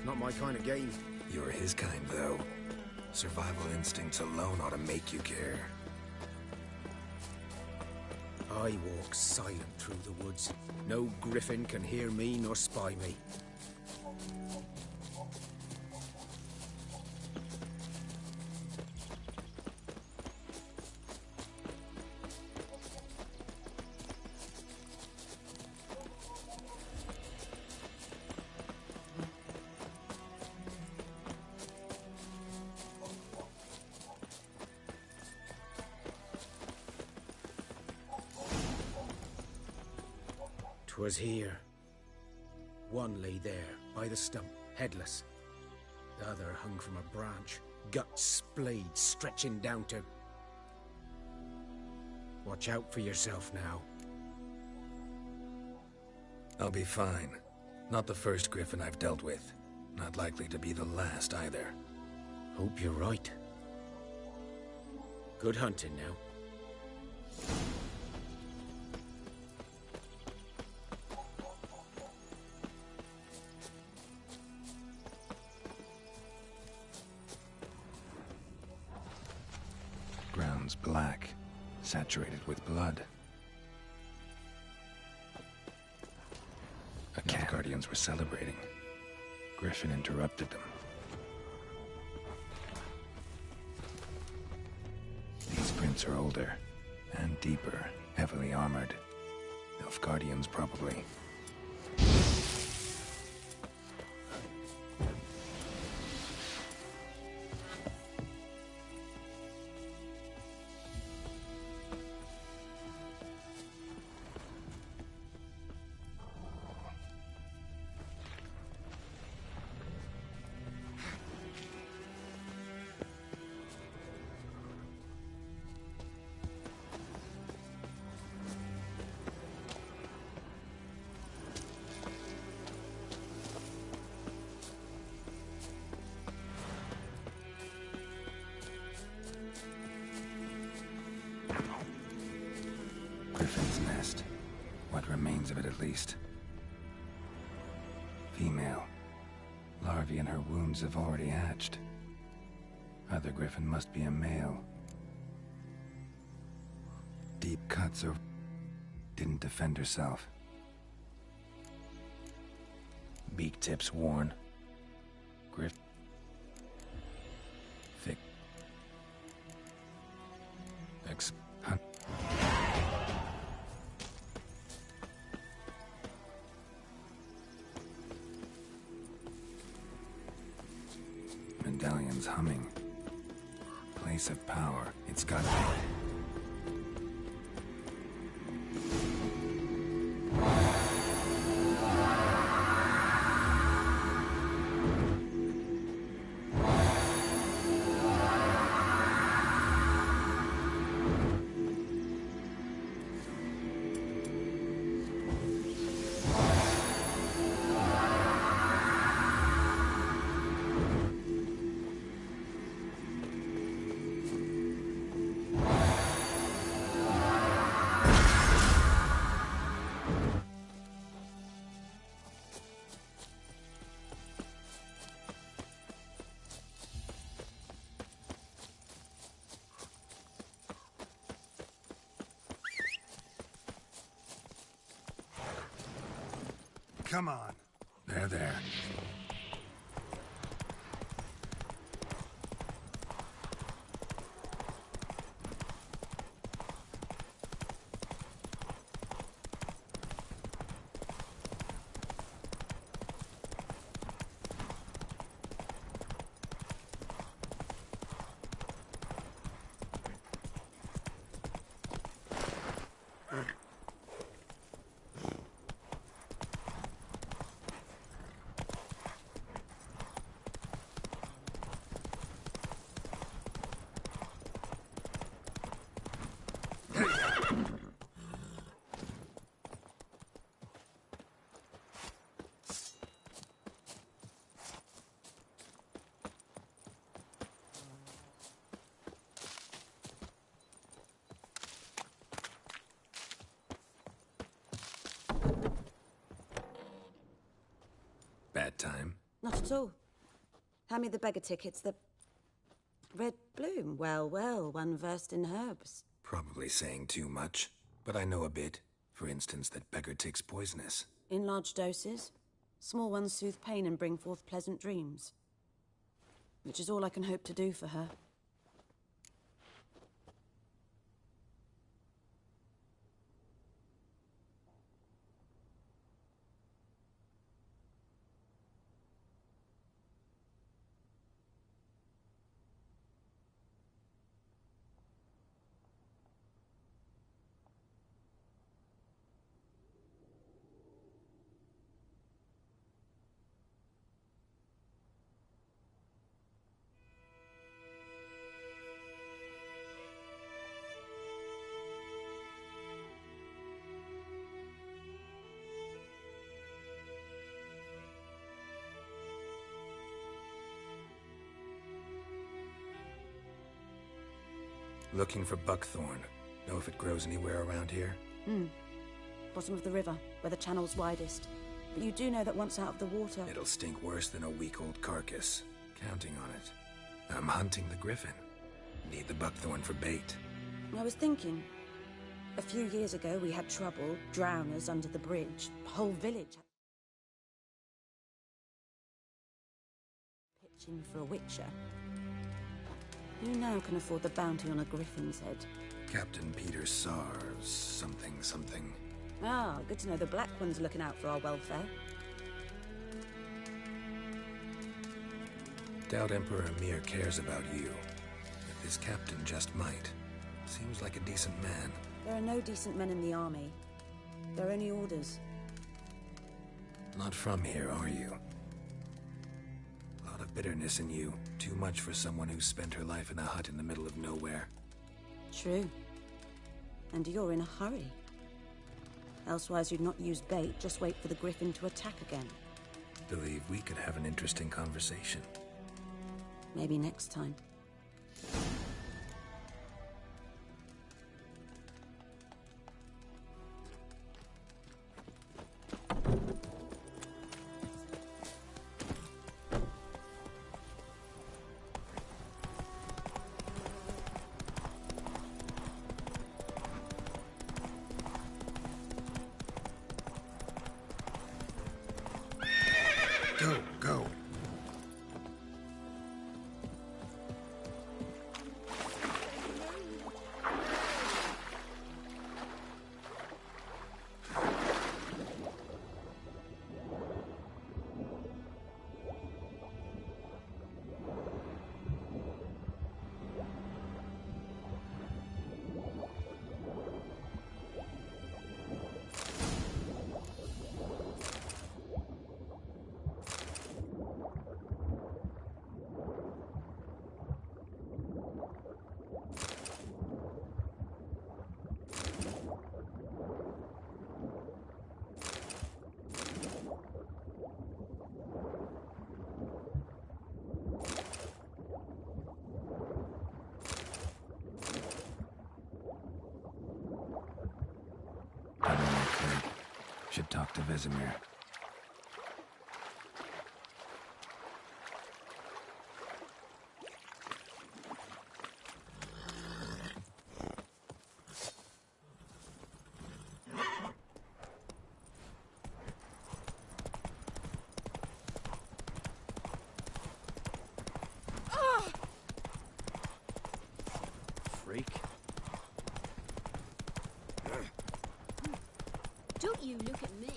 Not my kind of game. You're his kind, though. Survival instincts alone ought to make you care. I walk silent through the woods. No griffin can hear me nor spy me. 'Twas here. One lay there, by the stump, headless. The other hung from a branch, guts splayed, stretching down to... Watch out for yourself now. I'll be fine. Not the first griffin I've dealt with. Not likely to be the last, either. Hope you're right. Good hunting now. Ground's black, saturated with blood. The Guardians were celebrating. Griffin interrupted them. These prints are older and deeper, heavily armored. Elf Guardians, probably. Griffin's nest. What remains of it, at least. Female. Larvae in her wounds have already hatched. Other griffin must be a male. Deep cuts or... didn't defend herself. Beak tips worn. Griff... thick... hunt... Medallion's humming. Place of power. It's gotta be. Come on. There. Bad time? Not at all. Hand me the beggar tickets, the red bloom. Well, one versed in herbs. Probably saying too much, but I know a bit. For instance, that beggar tick's poisonous. In large doses. Small ones soothe pain and bring forth pleasant dreams. Which is all I can hope to do for her. Looking for buckthorn. Know if it grows anywhere around here? Bottom of the river, where the channel's widest. But you do know that once out of the water... It'll stink worse than a week-old carcass. Counting on it. I'm hunting the griffin. Need the buckthorn for bait. I was thinking... A few years ago, we had trouble, drowners under the bridge. The whole village... pitching for a witcher. Who now can afford the bounty on a griffin's head? Captain Peter Sars, something. Ah, good to know the Black One's looking out for our welfare. Doubt Emperor Emir cares about you. But this captain just might. Seems like a decent man. There are no decent men in the army. There are only orders. Not from here, are you? A lot of bitterness in you. Too much for someone who spent her life in a hut in the middle of nowhere. True. And you're in a hurry. Elsewise you'd not use bait, just wait for the griffin to attack again. Believe we could have an interesting conversation. Maybe next time. Go. Should talk to Vesemir. Don't you look at me.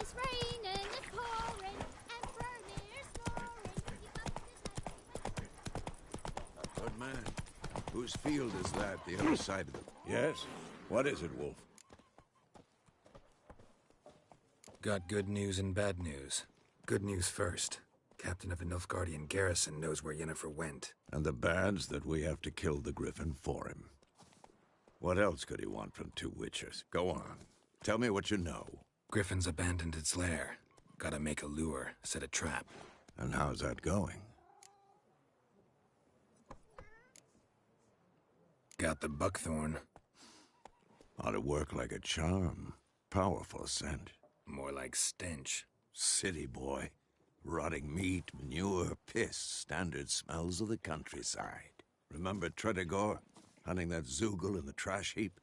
It's raining, it's pouring, and Vermeer's snoring. Good man. Whose field is that, the other side of the... Yes? What is it, Wolf? Got good news and bad news. Good news first. Captain of the Nilfgaardian garrison knows where Yennefer went. And the bad's that we have to kill the Griffin for him. What else could he want from two witchers? Go on. Tell me what you know. Griffin's abandoned its lair. Gotta make a lure, set a trap. And how's that going? Got the buckthorn. Ought to work like a charm. Powerful scent. More like stench. City boy. Rotting meat, manure, piss. Standard smells of the countryside. Remember Tredegor? Hunting that Zoogle in the trash heap?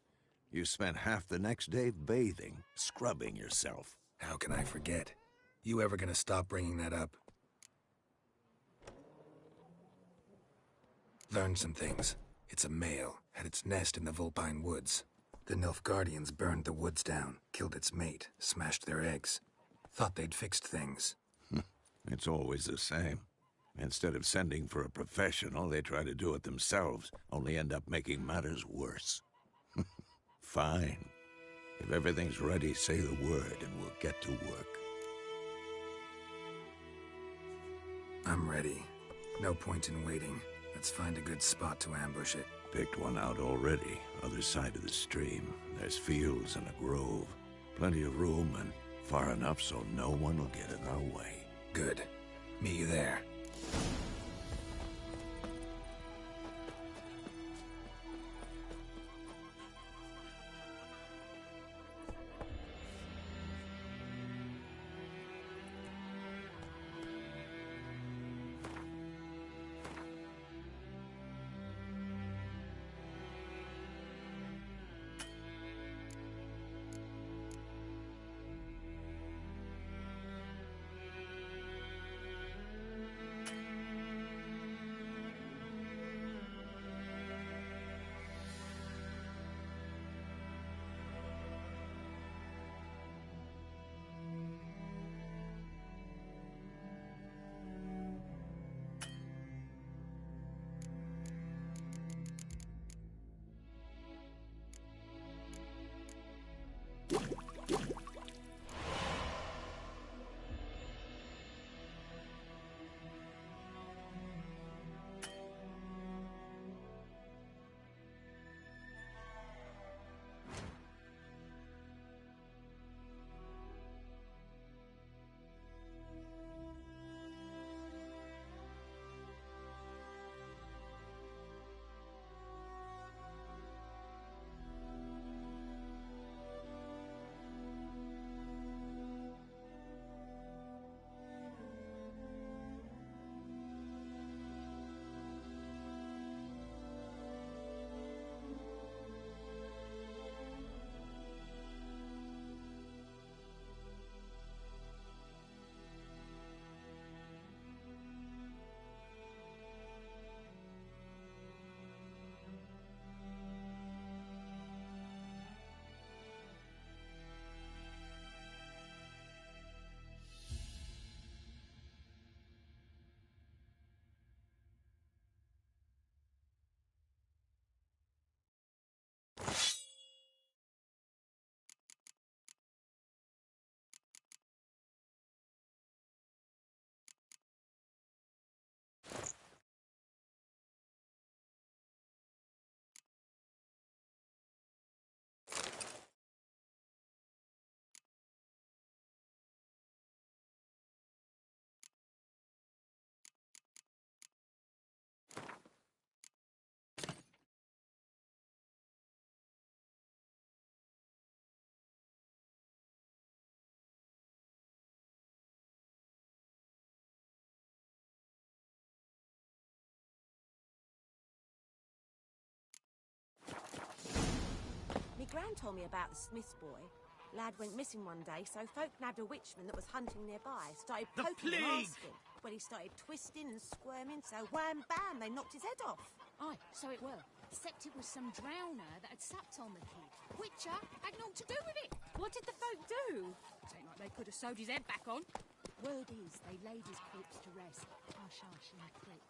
You spent half the next day bathing, scrubbing yourself. How can I forget? You ever gonna stop bringing that up? Learned some things. It's a male, had its nest in the Vulpine Woods. The Nilfgaardians burned the woods down, killed its mate, smashed their eggs. Thought they'd fixed things. It's always the same. Instead of sending for a professional, they try to do it themselves, only end up making matters worse. Fine. If everything's ready, say the word and we'll get to work. I'm ready. No point in waiting. Let's find a good spot to ambush it. Picked one out already, other side of the stream. There's fields and a grove. Plenty of room and far enough so no one will get in our way. Good. Meet you there. Me gran told me about the Smith's boy. Lad went missing one day, so folk nabbed a witchman that was hunting nearby. Started The poking him, plague! asking. Well, he started twisting and squirming, so wham bam, they knocked his head off. Aye, so it were. Except it was some drowner that had supped on the kid. Witcher had naught to do with it. What did the folk do? Ain't like they could have sewed his head back on. Word is, they laid his corpse to rest, hush-hush in the creek.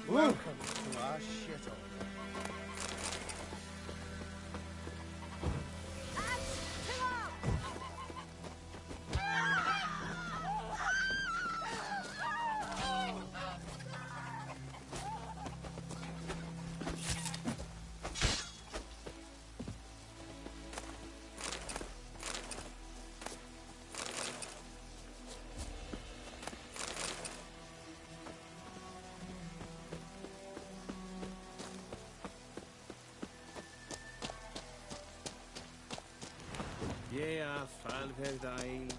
Welcome to our shithole. Yeah, Falverdai.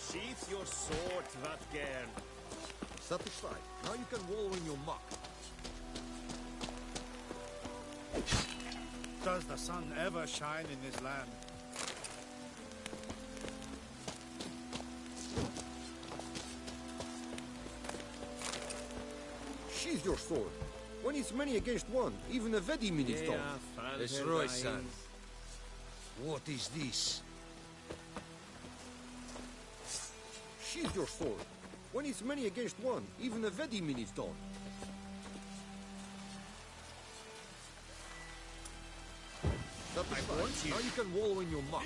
Sheath your sword, Vatgern. Satisfied. Now you can wallow in your muck. Does the sun ever shine in this land? Sheath your sword. When it's many against one, even a Vedimin is done. It's Roy, son. What is this? Sheath your sword. When it's many against one, even a Vedimin is done. Satisfied. Now you can wallow in your muck.